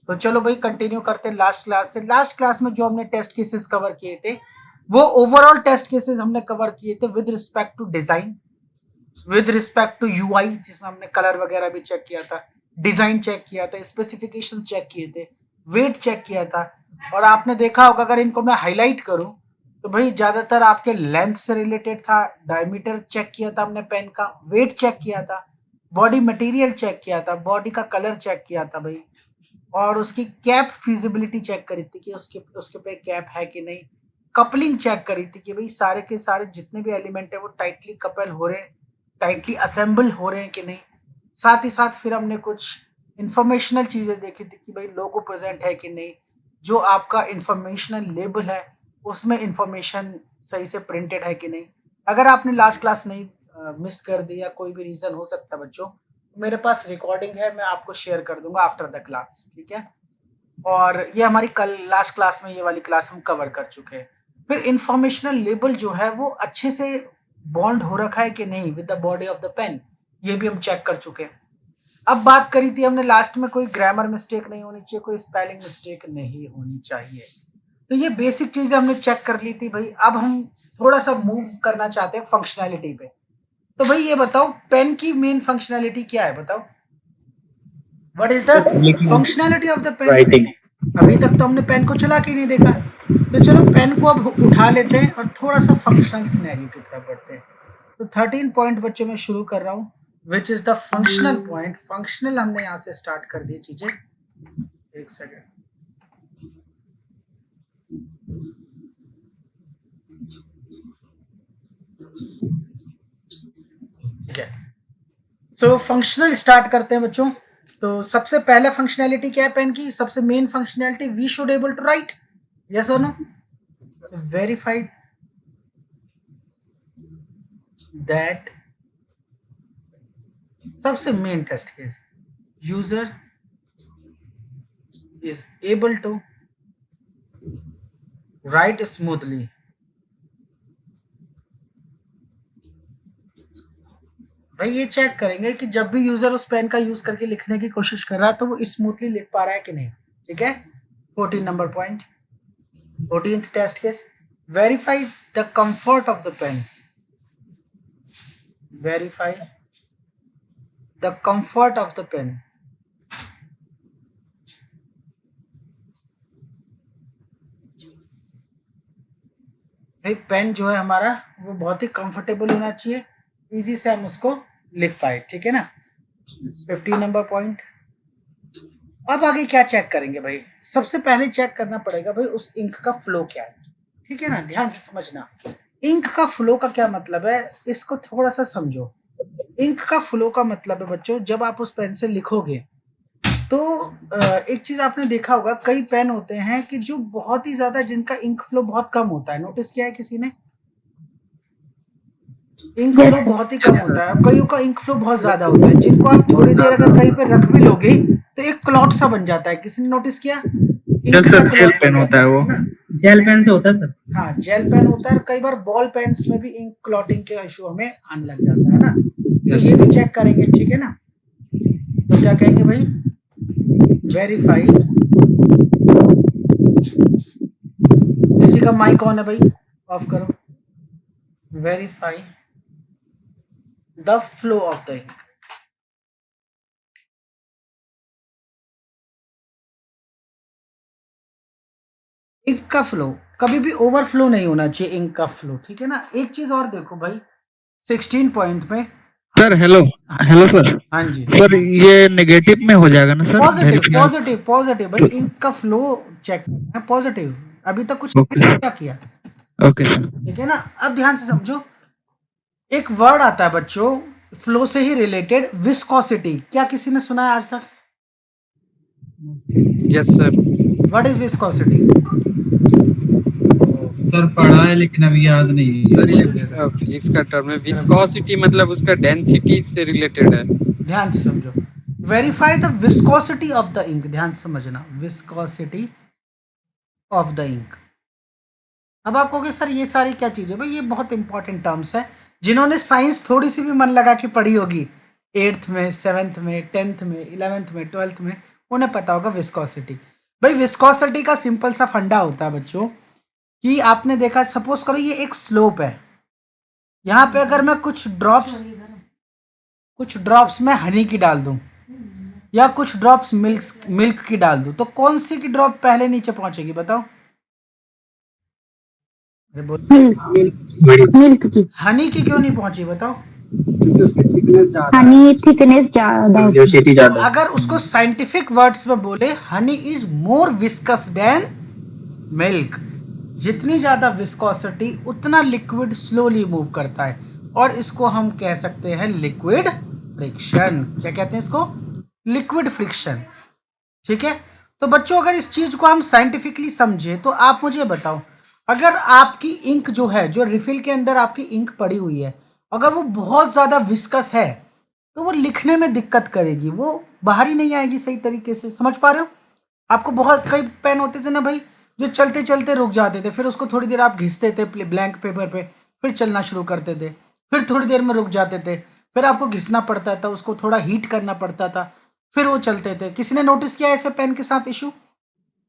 तो चलो भाई कंटिन्यू करते हैं लास्ट क्लास से। लास्ट क्लास में जो हमने टेस्ट केसेस कवर किए थे वो ओवरऑल टेस्ट केसेस हमने कवर किए थे with respect to design, with respect to UI, जिसमें हमने कलर वगैरह भी चेक किया था, डिजाइन चेक किया था, स्पेसिफिकेशन चेक किए थे, वेट चेक किया था। और आपने देखा होगा, अगर इनको मैं हाईलाइट करूं तो भाई ज्यादातर आपके लेंथ से रिलेटेड था, डायमीटर चेक किया था हमने पेन का, वेट चेक किया था, बॉडी मटेरियल चेक किया था, बॉडी का कलर चेक किया था भाई, और उसकी कैप फिजिबिलिटी चेक करी थी कि उसके पे कैप है कि नहीं, कपलिंग चेक करी थी कि भाई सारे के सारे जितने भी एलिमेंट है वो टाइटली कपल हो रहे हैं, टाइटली असेंबल हो रहे हैं कि नहीं। साथ ही साथ फिर हमने कुछ इंफॉर्मेशनल चीजें देखी थी कि भाई लोगो प्रेजेंट है कि नहीं, जो आपका इंफॉर्मेशनल लेबल है उसमें इंफॉर्मेशन सही से प्रिंटेड है कि नहीं। अगर आपने लास्ट क्लास नहीं मिस कर दी या कोई भी रीजन हो सकता है बच्चों, मेरे पास रिकॉर्डिंग है, मैं आपको शेयर कर दूंगा आफ्टर द क्लास, ठीक है। और ये हमारी कल लास्ट क्लास में ये वाली क्लास हम कवर कर चुके हैं। फिर इंफॉर्मेशनल लेबल जो है वो अच्छे से बॉन्ड हो रखा है कि नहीं with the body of the pen, ये भी हम चेक कर चुके हैं। अब बात करी थी हमने लास्ट में, कोई ग्रामर मिस्टेक नहीं होनी चाहिए, कोई स्पेलिंग मिस्टेक नहीं होनी चाहिए। तो ये बेसिक चीजें हमने चेक कर ली थी भाई। अब हम थोड़ा सा मूव करना चाहते हैं फंक्शनैलिटी पे। तो भाई ये बताओ पेन की मेन फंक्शनैलिटी क्या है, बताओ what is the functionality of the pen. Writing. अभी तक तो हमने पेन को चला के नहीं देखा, तो चलो पेन को अब उठा लेते हैं और थोड़ा सा फंक्शनल सिनेरियो की तरफ बढ़ते हैं। तो 13 पॉइंट बच्चों में शुरू कर रहा हूँ, which is the functional point. Functional हमने यहाँ से स्टार्ट कर दी चीजें। एक सेकेंड, ठीक है। सो फंक्शनल स्टार्ट करते हैं बच्चों। तो सबसे पहला फंक्शनैलिटी क्या है पेन की, सबसे main functionality, we should able to write, yes और नो। वेरीफाइड दैट, सबसे main test case, user is able to write smoothly. भाई ये चेक करेंगे कि जब भी यूजर उस पेन का यूज करके लिखने की कोशिश कर रहा है तो वो स्मूथली लिख पा रहा है कि नहीं, ठीक है। 14 number point, 14th test case, verify the comfort of the pen. Verify the comfort of the pen. भाई पेन जो है हमारा वो बहुत ही कंफर्टेबल होना चाहिए, इजी से हम उसको लिख पाए, ठीक है ना। 15 नंबर पॉइंट। अब आगे क्या चेक करेंगे भाई, सबसे पहले चेक करना पड़ेगा भाई उस इंक का फ्लो क्या है, ठीक है ना। ध्यान से समझना, इंक का फ्लो का क्या मतलब है, इसको थोड़ा सा समझो। इंक का फ्लो का मतलब है बच्चों, जब आप उस पेन से लिखोगे तो एक चीज आपने देखा होगा, कई पेन होते हैं कि जो बहुत ही ज्यादा, जिनका इंक फ्लो बहुत कम होता है, नोटिस किया है किसी ने, इंक फ्लो बहुत ही कम होता है, और कईयों का इंक फ्लो बहुत ज्यादा होता है, जिनको आप थोड़ी देर अगर कहीं पे रख भी लोगे तो एक क्लॉट सा बन जाता है। किसी ने नोटिस किया? यस सर, जेल पेन होता है वो। जेल पेन से होता है सर। हाँ, जेल पेन होता है, कई बार बॉल पेन्स में भी इंक क्लॉटिंग के इशू हमें आने लग जाता है ना। तो ये भी चेक करेंगे, ठीक है ना। तो क्या कहेंगे भाई, वेरीफाई, किसी का माइक ऑन है भाई, ऑफ करो। Verify the flow of the ink. Ink का फ्लो कभी भी ओवरफ्लो नहीं होना चाहिए, इंक का फ्लो, ठीक है ना। एक चीज और देखो भाई, 16 पॉइंट में सर हेलो, हेलो सर। हाँ जी सर ये नेगेटिव में हो जाएगा ना सर? पॉजिटिव पॉजिटिव पॉजिटिव भाई, इंक का फ्लो चेक करना है पॉजिटिव। अभी तक कुछ क्या किया, ओके सर। ठीक है ना। अब ध्यान से समझो, एक वर्ड आता है बच्चों फ्लो से ही रिलेटेड, विस्कोसिटी। क्या किसी ने सुना है आज तक? Yes sir. What is viscosity? Sir पढ़ा है लेकिन अभी याद नहीं है। सर ये फिजिक्स का टर्म है, विस्कोसिटी मतलब उसका डेंसिटी से रिलेटेड है। ध्यान से समझो, verify the viscosity of the ink. ध्यान से समझना, विस्कोसिटी ऑफ द इंक। अब आप कहोगे सर ये सारी क्या चीजें, भाई ये बहुत इंपॉर्टेंट टर्म्स है। जिन्होंने साइंस थोड़ी सी भी मन लगा के पढ़ी होगी 8th में, 7th में, 10th में, 11th में, 12th में, उन्हें पता होगा विस्कोसिटी। भाई विस्कोसिटी का सिंपल सा फंडा होता है बच्चों कि आपने देखा, सपोज करो ये एक स्लोप है, यहाँ पे अगर मैं कुछ ड्रॉप्स में हनी की डाल दूं या कुछ ड्रॉप्स मिल्क की डाल दूं, तो कौन सी की ड्रॉप पहले नीचे पहुंचेगी बताओ? अरे मिल्क की। हनी की क्यों नहीं पहुंची बताओ? हनी थिकनेस ज्यादा होती है। अगर उसको साइंटिफिक वर्ड्स में बोले, honey is more viscous than milk. जितनी ज्यादा विस्कोसिटी उतना लिक्विड स्लोली मूव करता है, और इसको हम कह सकते हैं लिक्विड फ्रिक्शन। क्या कहते हैं इसको? लिक्विड फ्रिक्शन, ठीक है। तो बच्चों अगर इस चीज को हम साइंटिफिकली समझे तो आप मुझे बताओ, अगर आपकी इंक जो है, जो रिफिल के अंदर आपकी इंक पड़ी हुई है, अगर वो बहुत ज्यादा विस्कस है तो वो लिखने में दिक्कत करेगी, वो बाहर ही नहीं आएगी सही तरीके से। समझ पा रहे हो? आपको बहुत कई पेन होते थे ना भाई, जो चलते चलते रुक जाते थे, फिर उसको थोड़ी देर आप घिसते थे ब्लैंक पेपर पे, फिर चलना शुरू करते थे, फिर थोड़ी देर में रुक जाते थे, फिर आपको घिसना पड़ता था, उसको थोड़ा हीट करना पड़ता था, फिर वो चलते थे। किसी ने नोटिस किया ऐसे पेन के साथ इशू?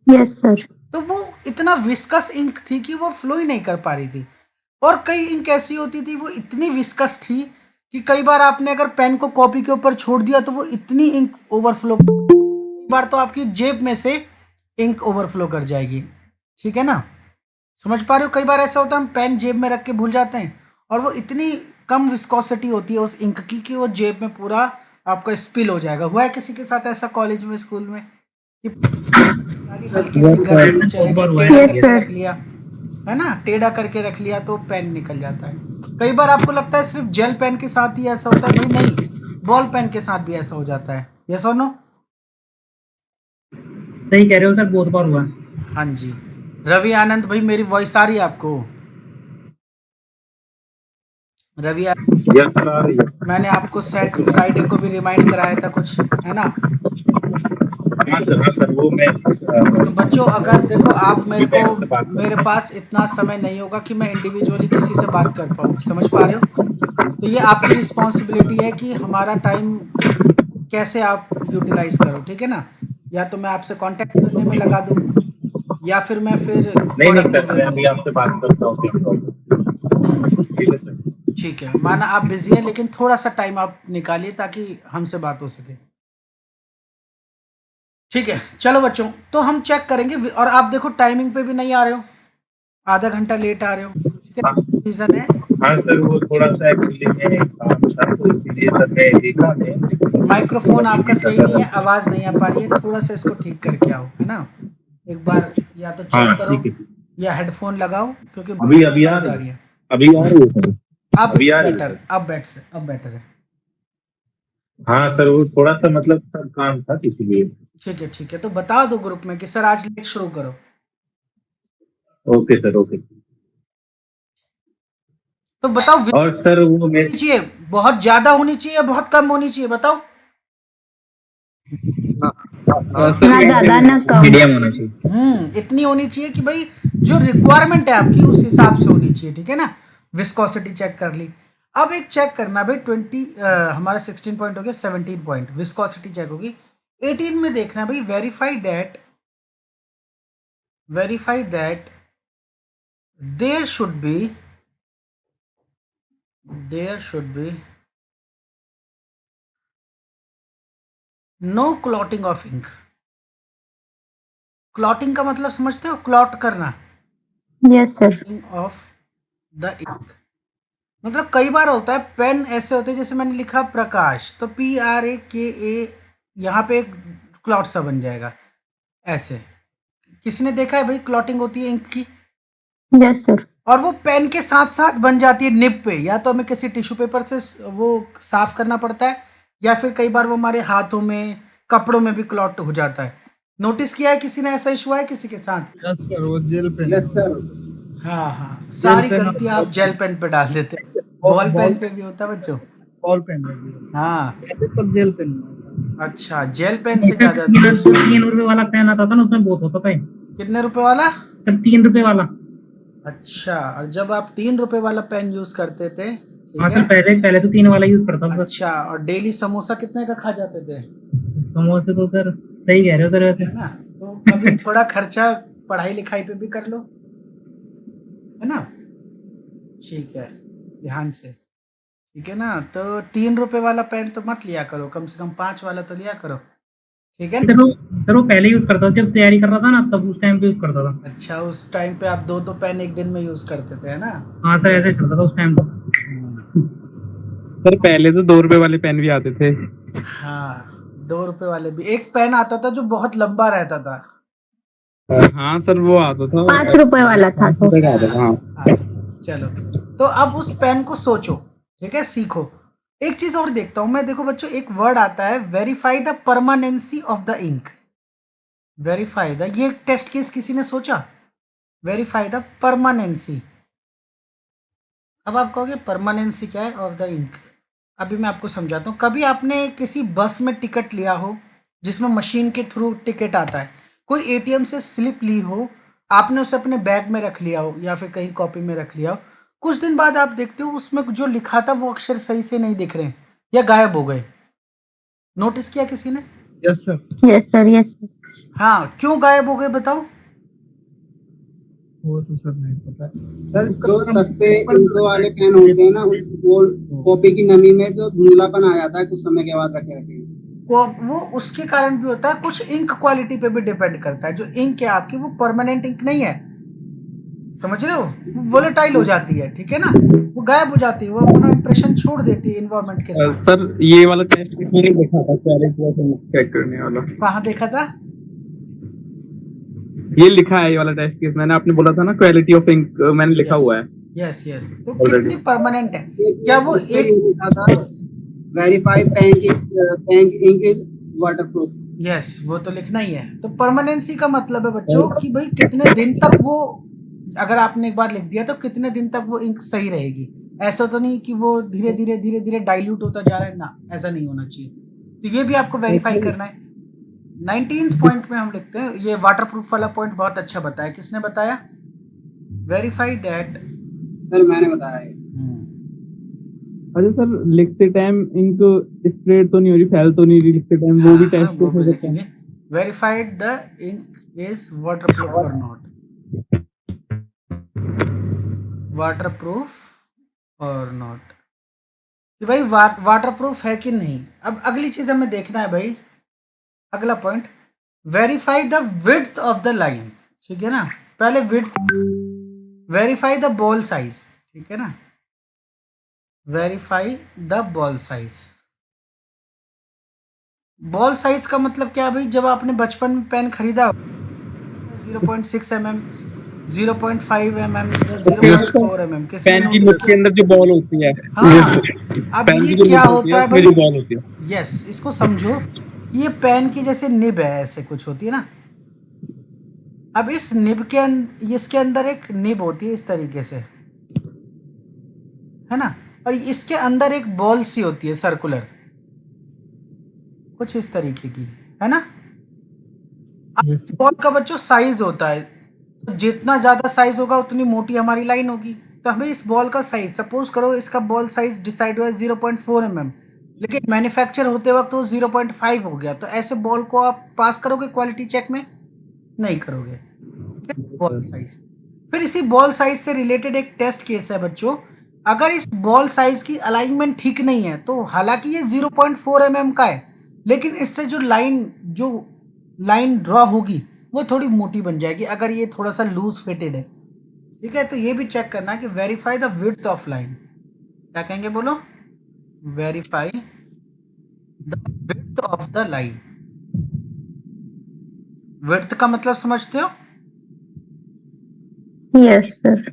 Yes sir. तो वो इतना विस्कस इंक थी कि वो फ्लो ही नहीं कर पा रही थी। और कई इंक ऐसी होती थी वो इतनी विस्कस थी कि कई बार आपने अगर पेन को कॉपी के ऊपर छोड़ दिया तो वो इतनी इंक ओवरफ्लो, कई बार तो आपकी जेब में से इंक ओवरफ्लो कर जाएगी। ठीक है ना, समझ पा रहे हो? कई बार ऐसा होता है हम पेन जेब में रख के भूल जाते हैं और वो इतनी कम विस्कोसिटी होती है उस इंक की कि वो जेब में पूरा आपका स्पिल हो जाएगा। हुआ है किसी के साथ ऐसा कॉलेज में, स्कूल में कि हल्की सी गर्मी में चले गए, टेढ़ा Yes, करके sir. रख लिया, है ना, टेढ़ा करके रख लिया तो पेन निकल जाता है। कई बार आपको लगता है सिर्फ जेल पेन के साथ ही ऐसा होता है, भाई नहीं, बॉल पेन के साथ भी ऐसा हो जाता है। यस और नो? सही कह रहे हो सर, बहुत बार हुआ। हाँ जी। रवि आनंद भाई, मेरी वॉइस आ रही है आपको? रवि यस सर, आ रही है। मैंने आपको सेट फ्राइडे को भी रिमाइंड कराया था कुछ, है ना? हाँ सर, वो मैं तो बच्चों अगर देखो आप मेरे मैं आपसे बात को, कर मेरे पास इतना समय नहीं होगा कि मैं इंडिविजुअली किसी से बात कर पाऊँ, समझ पा रहे हो? तो ये आपकी रिस्पॉन्सिबिलिटी है कि हमारा टाइम कैसे आप यूटिलाइज करो, ठीक है ना? या तो मैं आपसे कांटेक्ट करने में लगा दूं या फिर मैं फिर नहीं प्रोडक्टिव सर, वे मैं में अभी लगाऊं। आपसे बात करता हूँ। ठीक है सर। ठीक है, माना आप बिजी हैं लेकिन थोड़ा सा टाइम आप निकालिए ताकि हमसे बात हो सके। ठीक है, चलो बच्चों, तो हम चेक करेंगे। और आप देखो टाइमिंग पे भी नहीं आ रहे हो, आधा घंटा लेट आ रहे हो, ठीक है? रीजन है हाँ सर, वो थोड़ा सा एक्चुअली में काम था तो इसीलिए सर मैं देखा नहीं। माइक्रोफोन आपका बिजी था सही नहीं है, सर। आवाज़ नहीं आ पा रही है, थोड़ा सा इसको ठीक करके आओ, है ना? एक बार या तो चेक हाँ करो ठीक है। या हेडफोन लगाओ क्योंकि अभी अभी आ आवाज़ रही आ रही है। है। अभी आ रही है सर। अब अभी इट्स आ रही है बेटर, सर। अब बेटर है। हाँ सर, वो थोड़ा सा मतलब सर काम था इसीलिए। ठीक है, तो बता दो ग्रुप में कि सर आज लेट शुरू करो। Okay sir, okay. तो बताओ और सर वो मैं होनी चाहिए, बहुत ज्यादा होनी चाहिए या बहुत कम होनी चाहिए, बताओ? सर ना ज्यादा ना कम। मीडियम होना चाहिए। इतनी होनी चाहिए कि भाई जो रिक्वायरमेंट है आपकी उस हिसाब से होनी चाहिए, ठीक है ना? विस्कोसिटी चेक कर ली। अब एक चेक करना भाई, 20 हमारा 16 पॉइंट हो गया, 17 पॉइंट विस्कोसिटी चेक होगी। 18 में देखना भाई, verify that there should be no clotting of ink. Clotting का मतलब समझते हो? क्लॉट करना yes sir. Of the ink. मतलब कई बार होता है पेन ऐसे होते हैं, जैसे मैंने लिखा प्रकाश तो PRAKA, यहाँ पे एक क्लॉट सा बन जाएगा ऐसे। किसी ने देखा है भाई क्लॉटिंग होती है इंक की? Yes sir. और वो पेन के साथ साथ बन जाती है निब पे, या तो हमें किसी टिश्यू पेपर से वो साफ करना पड़ता है या फिर कई बार वो हमारे हाथों में, कपड़ों में भी क्लॉट हो जाता है। नोटिस किया है किसी ने? ऐसा इशू है किसी के साथ? यस सर, वो जेल पेन। Yes sir. हाँ, सारी पेन गलती आप जेल पेन पे डाल देते हैं। बॉल- बॉल बॉल- पेन पे भी होता है बच्चों। बॉल पेन में भी। हाँ, ऐसे तो जेल पेन में। अच्छा, जेल पेन से ज्यादा सर दुश्मनी। 3 रुपए वाला पेन आता था ना, उसमें बहुत होता था ये। कितने रुपए वाला? सर 3 रुपए वाला। अच्छा, और जब आप 3 रुपए वाला पेन यूज करते थे, हाँ ठीक सर, है? पहले पहले तो 3 वाला यूज करता था सर। अच्छा, और डेली समोसा कितने का खा जाते थे, समोसे तो सर सही कह रहे हो सर वैसे। है ना? तो कभी थोड़ा खर्चा पढ़ाई लिखाई पे भी कर लो, है ना? ठीक है, ध्यान से, ठीक है ना? तो 3 रुपए वाला पेन तो मत लिया करो, कम से कम 5 वाला तो लिया करो, ठीक है ना? सर वो पहले यूज करता था जब तैयारी कर रहा था ना, तब उस टाइम पे यूज करता था। अच्छा, उस टाइम पे आप 2 पेन एक दिन में यूज करते थे, है ना? हाँ सर, ऐसे ही चलता था उस टाइम तो। सर पहले तो 2 रुपए वाले पेन भी आते थे। हाँ, 2 रुपए वाले भी। एक पेन आता था जो बहुत लंबा रहता था। हाँ सर, वो आता था 5 रुपए वाला था तो। रुपए का आता था। हाँ हाँ, चलो, तो अब उस पेन को सोचो, ठीक है, सीखो। एक चीज और देखता हूं मैं, देखो बच्चों, एक वर्ड आता है verify the permanency of the ink. Verify the, ये टेस्ट केस किसी ने सोचा? Verify the permanency. अब आप कहोगे परमानेंसी क्या है ऑफ द इंक? अभी मैं आपको समझाता हूँ। कभी आपने किसी बस में टिकट लिया हो जिसमें मशीन के थ्रू टिकट आता है, कोई एटीएम से स्लिप ली हो, आपने उसे अपने बैग में रख लिया हो या फिर कहीं कॉपी में रख लिया हो, कुछ दिन बाद आप देखते हो उसमें जो लिखा था वो अक्षर सही से नहीं दिख रहे हैं या गायब हो गए। नोटिस किया किसी ने? Yes sir. Yes sir, yes sir. हाँ, क्यों गायब हो गए बताओ? वो तो सर नहीं पता। सर जो सस्ते इंक वाले पेन होते हैं ना, वो कॉपी की नमी में जो धुंधलापन आ जाता है कुछ समय के बाद रखे रखे। वो उसके कारण भी होता है, कुछ इंक क्वालिटी पे भी डिपेंड करता है। जो इंक है आपकी वो परमानेंट इंक नहीं है, समझ रहे हो? वो वोलेटाइल हो जाती है, ठीक है ना, वो गायब हो जाती है, वो अपना इंप्रेशन छोड़ देती है इन्वायरमेंट के साथ। सर ये वाला टेस्ट मैंने देखा था, क्वालिटी ऑफ इंक चेक करने वाला। कहाँ देखा था? ये लिखा है, ये वाला टेस्ट केस मैंने, आपने बोला था ना क्वालिटी ऑफ इंक, मैंने लिखा हुआ है। Yes yes. तो Already. कितनी परमानेंट है? क्या वो इसमें एक ये लिखा था verify pen ink is waterproof. Yes, वो तो लिखना ही है। तो परमानेंसी का मतलब है बच्चों कि भाई कितने दिन तक वो, अगर आपने एक बार लिख दिया तो कितने दिन तक वो इंक सही रहेगी। ऐसा तो नहीं कि वो धीरे धीरे डाइल्यूट होता जा रहा है ना, ऐसा नहीं होना चाहिए। तो ये भी आपको वेरीफाई करना है। 19th पॉइंट में हम लिखते हैं, ये वाटरप्रूफ वाला पॉइंट बहुत अच्छा बताया। किसने बताया? Verify that. सर मैंने बताया है। अच्छा सर, लिखते टाइम इंक स्प्रेड तो नहीं हो रही, फैल तो नहीं रही लिखते टाइम, वो भी टेस्ट वो भी हो सकता लिखेंगे। है। Verified the ink is waterproof और नॉट, वाटरप्रूफ और नॉट, कि भाई वाटरप्रूफ है कि नहीं। अब अगली चीज हमें देखना है भाई, अगला point, verify the width of the line, ठीक है ना। पहले width, verify the ball size, ठीक है ना, verify the ball size. Ball size का मतलब क्या है भाई? जब आपने बचपन में पेन खरीदा 0.6 mm, 0.5 mm या 0.4 mm, किसी पेन की ने मुख notice के अंदर जो बॉल होती है, हाँ, अब पेन की ये जो क्या मुख होती होता है उसमें जो भाई? बॉल होती है। यस, इसको समझो, ये पेन की जैसे निब है, ऐसे कुछ होती है ना। अब इस निब के इसके अंदर एक निब होती है इस तरीके से, है ना, और इसके अंदर एक बॉल सी होती है सर्कुलर, कुछ इस तरीके की, है ना। Yes, बॉल का बच्चों साइज होता है, तो जितना ज्यादा साइज होगा उतनी मोटी हमारी लाइन होगी। तो हमें इस बॉल का साइज, सपोज करो इसका बॉल साइज डिसाइड हुआ 0.4 mm, लेकिन मैन्युफैक्चर होते वक्त वो 0.5 हो गया, तो ऐसे बॉल को आप पास करोगे क्वालिटी चेक में? नहीं करोगे। बॉल साइज, फिर इसी बॉल साइज से रिलेटेड एक टेस्ट केस है बच्चों। अगर इस बॉल साइज की अलाइनमेंट ठीक नहीं है, तो हालांकि ये 0.4 mm का है, लेकिन इससे जो लाइन ड्रॉ होगी वो थोड़ी मोटी बन जाएगी अगर ये थोड़ा सा लूज फिटेड है, ठीक है। तो ये भी चेक करना कि verify the width of line, क्या कहेंगे बोलो? Verify the width of the line. Width का मतलब समझते हो? Yes sir.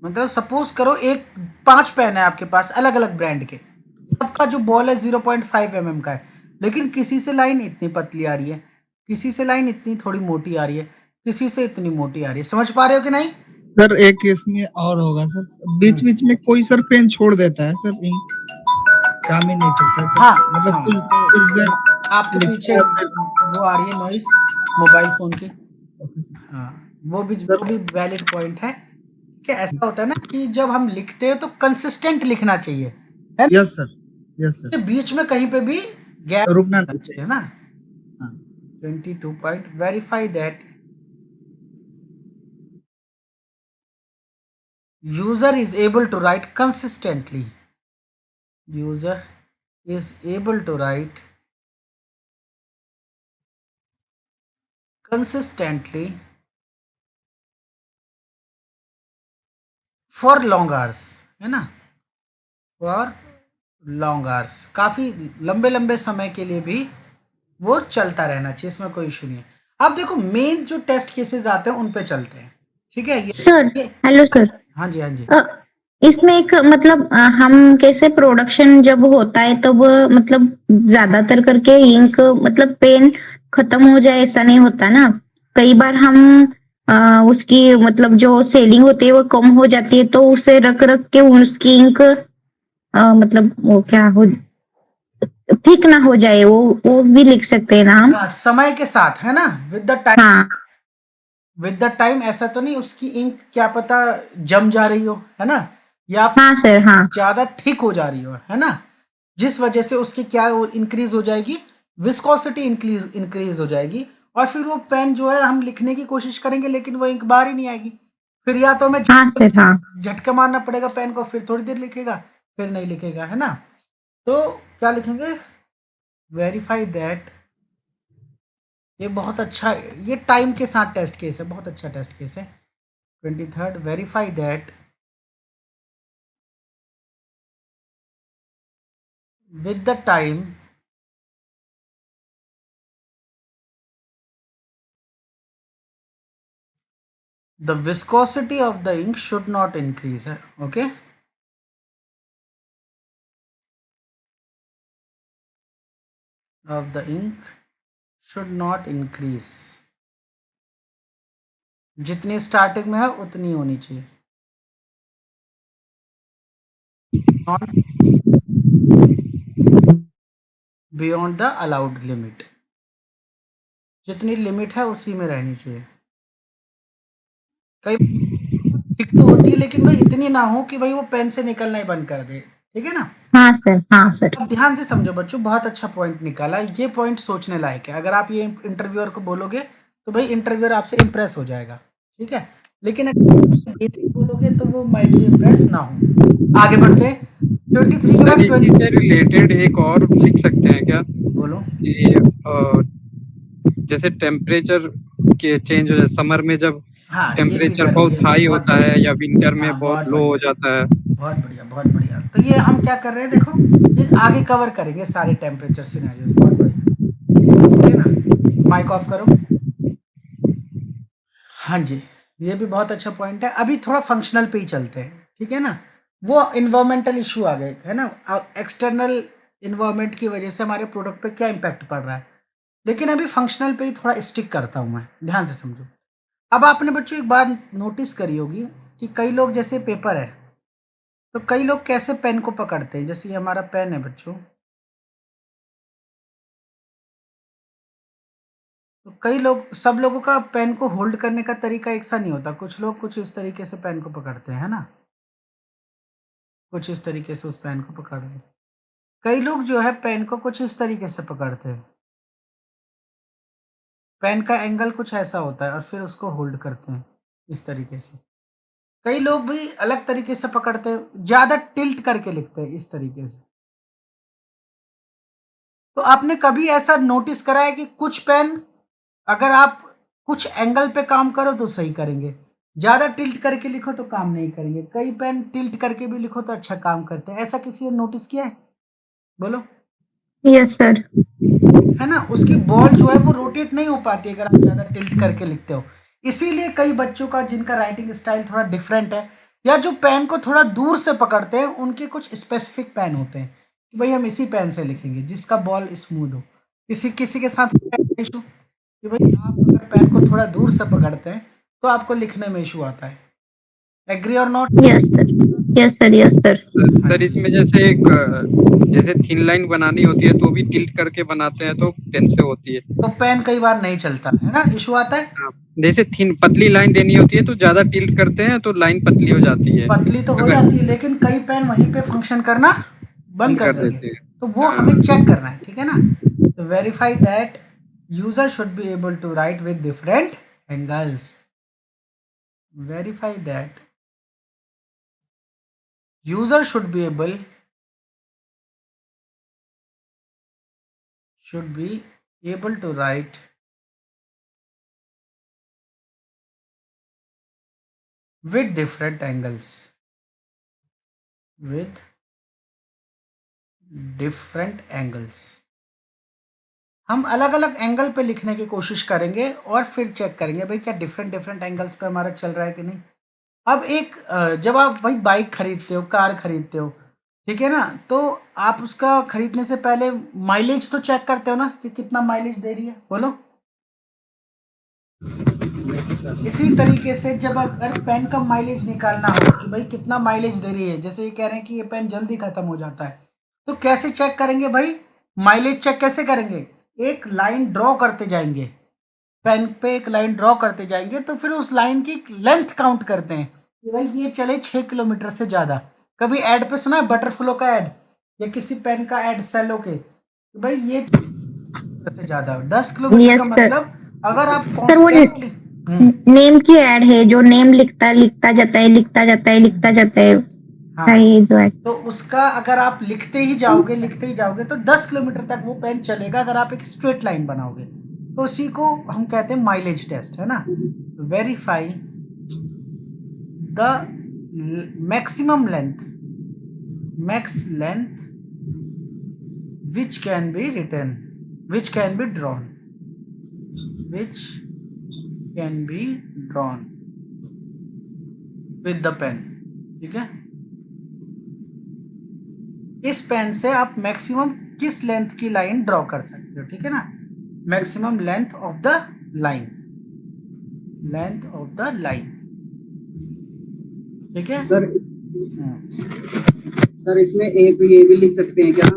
मतलब सपोज करो एक 5 पेन है आपके पास अलग अलग ब्रांड के, सबका जो बॉल है 0.5 mm का है, लेकिन किसी से लाइन इतनी पतली आ रही है, किसी से लाइन इतनी थोड़ी मोटी आ रही है, किसी से इतनी मोटी आ रही है। समझ पा रहे हो कि नहीं? सर एक केस में और होगा सर, बीच बीच में कोई सर पेन छोड़ देता है सर, इंक काम ही नहीं करता सर। हाँ, मतलब हाँ, कुछ देर आपके पीछे वो आ रही है नॉइस मोबाइल फोन की। हाँ, वो भी वैलिड पॉइंट है कि ऐसा होता है ना कि जब हम लिखते हैं तो कंसिस्टेंट लिखना चाहिए, है ना? यस सर, यस सर, बीच में कहीं पे भी गैप रुकना नहीं चाहिए ना। 22 point, verify that user is able to write consistently. User is able to write consistently for long hours, है ना, for long hours, काफी लंबे लंबे समय के लिए भी वो चलता रहना चाहिए, इसमें कोई इशू नहीं है। अब देखो मेन जो टेस्ट केसेस आते हैं उन पे चलते हैं, ठीक है। Sir, hello sir. हाँ जी, हाँ जी। इसमें एक मतलब हम कैसे प्रोडक्शन जब होता है तब मतलब ज्यादातर करके इंक मतलब पेन खत्म हो जाए ऐसा नहीं होता ना। कई बार हम उसकी मतलब जो सेलिंग होती है वो कम हो जाती है, तो उसे रख रख के उसकी इंक मतलब वो क्या हो ठीक ना हो जाए, वो भी लिख सकते हैं ना हम? हाँ, समय के साथ, है ना, विद द टाइम। हाँ विद द टाइम ऐसा तो नहीं उसकी इंक क्या पता जम जा रही हो, है ना, या हाँ सर, हाँ ज्यादा थिक हो जा रही हो, है ना, जिस वजह से उसकी क्या इंक्रीज हो जाएगी, विस्कोसिटी इंक्रीज हो जाएगी और फिर वो पेन जो है हम लिखने की कोशिश करेंगे लेकिन वो इंक बाहर ही नहीं आएगी। फिर या तो हमें हाँ सर, हाँ। झटका मारना पड़ेगा पेन को, फिर थोड़ी देर लिखेगा, फिर नहीं लिखेगा, है ना। तो क्या लिखेंगे, वेरीफाई दैट, ये बहुत अच्छा, ये टाइम के साथ टेस्ट केस है, बहुत अच्छा टेस्ट केस है। 23rd, verify that with the time the viscosity of the ink should not increase, okay, of the ink should not increase, जितनी स्टार्टिंग में है उतनी होनी चाहिए, not beyond the allowed limit, जितनी लिमिट है उसी में रहनी चाहिए। कई ठीक तो होती है लेकिन भाई इतनी ना हो कि भाई वो पेन से निकलना ही बंद कर दे, ठीक है ना। हाँ सर, हाँ सर। अब ध्यान से समझो बच्चों, बहुत अच्छा पॉइंट निकाला, ये पॉइंट सोचने लायक है। अगर आप ये इंटरव्यूअर को बोलोगे तो भाई इंटरव्यूअर आपसे इम्प्रेस हो जाएगा, ठीक है, लेकिन अगर बेसिक बोलोगे तो वो माइट बी इम्प्रेस ना हो। आगे बढ़ते हैं। 23 के बाद सर इसी से रिलेटेड एक और लिख सकते हैं क्या बोलो। कि जैसे टेम्परेचर के चेंज हो जाए, समर में जब हाँ, ये भी टेम्परेचर बहुत करेंगे, हाई बहुत होता है बढ़िया। या विंटर में हाँ, बहुत लो हो जाता है। बहुत बढ़िया, बहुत बढ़िया। तो ये हम क्या कर रहे हैं, देखो ये आगे कवर करेंगे सारे टेम्परेचर सिनेरियोस, बहुत बढ़िया, ठीक है ना। माइक ऑफ करो। हाँ जी, ये भी बहुत अच्छा पॉइंट है। अभी थोड़ा फंक्शनल पे ही चलते हैं, ठीक है ना। वो इन्वायरमेंटल इशू आ गए, है ना, एक्सटर्नल इन्वायरमेंट की वजह से हमारे प्रोडक्ट पे क्या इम्पैक्ट पड़ रहा है, लेकिन अभी फंक्शनल पे ही थोड़ा स्टिक करता हूँ मैं, ध्यान से समझो। अब आपने बच्चों एक बार नोटिस करी होगी कि कई लोग, जैसे पेपर है तो कई लोग कैसे पेन को पकड़ते हैं। जैसे ये हमारा पेन है बच्चों, तो कई लोग, सब लोगों का पेन को होल्ड करने का तरीका एक सा नहीं होता। कुछ लोग कुछ इस तरीके से पेन को पकड़ते हैं, है ना, कुछ इस तरीके से उस पेन को पकड़ रहे। कई लोग जो है पेन को कुछ इस तरीके से पकड़ते हैं, पेन का एंगल कुछ ऐसा होता है और फिर उसको होल्ड करते हैं इस तरीके से। कई लोग भी अलग तरीके से पकड़ते हैं, ज्यादा टिल्ट करके लिखते हैं इस तरीके से। तो आपने कभी ऐसा नोटिस करा है कि कुछ पेन अगर आप कुछ एंगल पे काम करो तो सही करेंगे, ज्यादा टिल्ट करके लिखो तो काम नहीं करेंगे। कई पेन टिल्ट करके भी लिखो तो अच्छा काम करते हैं। ऐसा किसी ने नोटिस किया है, बोलो। Yes sir. है ना, उसकी बॉल जो है वो रोटेट नहीं हो पाती अगर आप ज्यादा टिल्ट करके लिखते हो। इसीलिए कई बच्चों का जिनका राइटिंग स्टाइल थोड़ा डिफरेंट है या जो पेन को थोड़ा दूर से पकड़ते हैं, उनके कुछ स्पेसिफिक पेन होते हैं कि भाई हम इसी पेन से लिखेंगे जिसका बॉल स्मूथ हो। किसी किसी के साथ इशू कि भाई आप अगर पेन को थोड़ा दूर से पकड़ते हैं तो आपको लिखने में इशू आता है। एग्री और not? Yes sir, yes sir, yes sir. Sir इसमें जैसे एक जैसे थिन लाइन बनानी होती है तो भी टिल्ट करके बनाते हैं तो पेन से होती है, तो पेन कई बार नहीं चलता है ना, इशू आता है। हाँ, जैसे थिन पतली लाइन देनी होती है तो ज्यादा टिल्ट करते हैं तो लाइन पतली हो जाती है, पतली तो हो अगर जाती है लेकिन कई पेन वहीं पे फंक्शन करना बंद कर देते देंगे, हैं। तो वो हमें चेक करना है, ठीक है ना। तो verify that user should be able to write with different angles. Verify that user should be able to write with different angles, with different angles। हम अलग अलग एंगल पे लिखने की कोशिश करेंगे और फिर चेक करेंगे भाई क्या डिफरेंट एंगल्स पे हमारा चल रहा है कि नहीं। अब एक जब आप भाई बाइक खरीदते हो, कार खरीदते हो, ठीक है ना, तो आप उसका खरीदने से पहले माइलेज तो चेक करते हो ना कि कितना माइलेज दे रही है, बोलो। इसी तरीके से जब अगर पेन का माइलेज निकालना हो कि भाई कितना माइलेज दे रही है, जैसे ये कह रहे हैं कि ये पेन जल्दी खत्म हो जाता है, तो कैसे चेक करेंगे भाई, माइलेज चेक कैसे करेंगे, एक लाइन ड्रॉ करते जाएंगे, पेन पे एक लाइन ड्रॉ करते जाएंगे, तो फिर उस लाइन की लेंथ काउंट करते हैं कि भाई ये चले 6 किलोमीटर से ज़्यादा। कभी ऐड पे सुना है बटरफ्लो का ऐड या किसी पेन का ऐड सेलो के, तो भाई ये से ज्यादा 10 किलोमीटर का Yes, sir. मतलब अगर आप सर वो कॉन्स्टेंटली नेम की ऐड है जो नेम लिखता जाता है हाँ हाँ, ये जो है तो उसका अगर आप लिखते ही जाओगे तो 10 किलोमीटर तक वो पेन चलेगा अगर आप एक स्ट्रेट लाइन बनाओगे। तो उसी को हम कहते हैं माइलेज टेस्ट, है ना। Verify the maximum length which can be written, which can be drawn with the pen। ठीक है, इस पेन से आप मैक्सिमम किस लेंथ की लाइन ड्रॉ कर सकते हो। ठीक है ना, maximum length of the line, ठीक है। सर इसमें एक ये भी लिख सकते हैं क्या,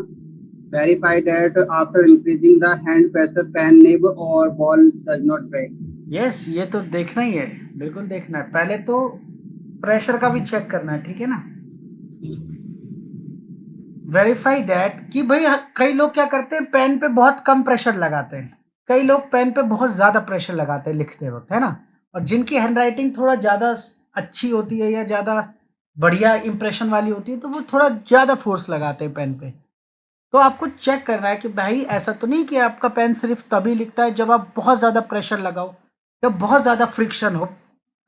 verify that after increasing the hand pressure pen nib और ball does not break. Yes, ये तो देखना ही है, बिल्कुल देखना है। पहले तो प्रेशर का भी चेक करना है, ठीक है ना। वेरीफाई दैट कि भाई कई लोग क्या करते हैं, पेन पे बहुत कम प्रेशर लगाते हैं, कई लोग पेन पे बहुत ज़्यादा प्रेशर लगाते हैं लिखते वक्त, है ना। और जिनकी हैंडराइटिंग थोड़ा ज़्यादा अच्छी होती है या ज़्यादा बढ़िया इंप्रेशन वाली होती है तो वो थोड़ा ज़्यादा फोर्स लगाते हैं पेन पे। तो आपको चेक करना है कि भाई ऐसा तो नहीं कि आपका पेन सिर्फ तभी लिखता है जब आप बहुत ज़्यादा प्रेशर लगाओ, जब बहुत ज़्यादा फ्रिक्शन हो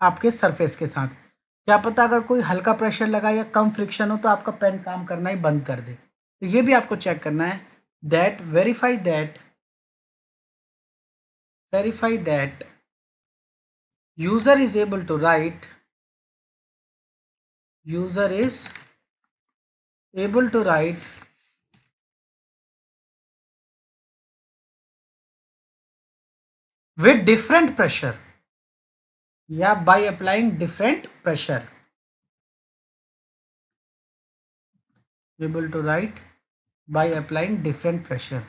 आपके सरफेस के साथ। क्या पता अगर कोई हल्का प्रेशर लगा या कम फ्रिक्शन हो तो आपका पेन काम करना ही बंद कर दे। तो ये भी आपको चेक करना है। That verify that user is able to write with different pressure या by applying different pressure, able to write by applying different pressure,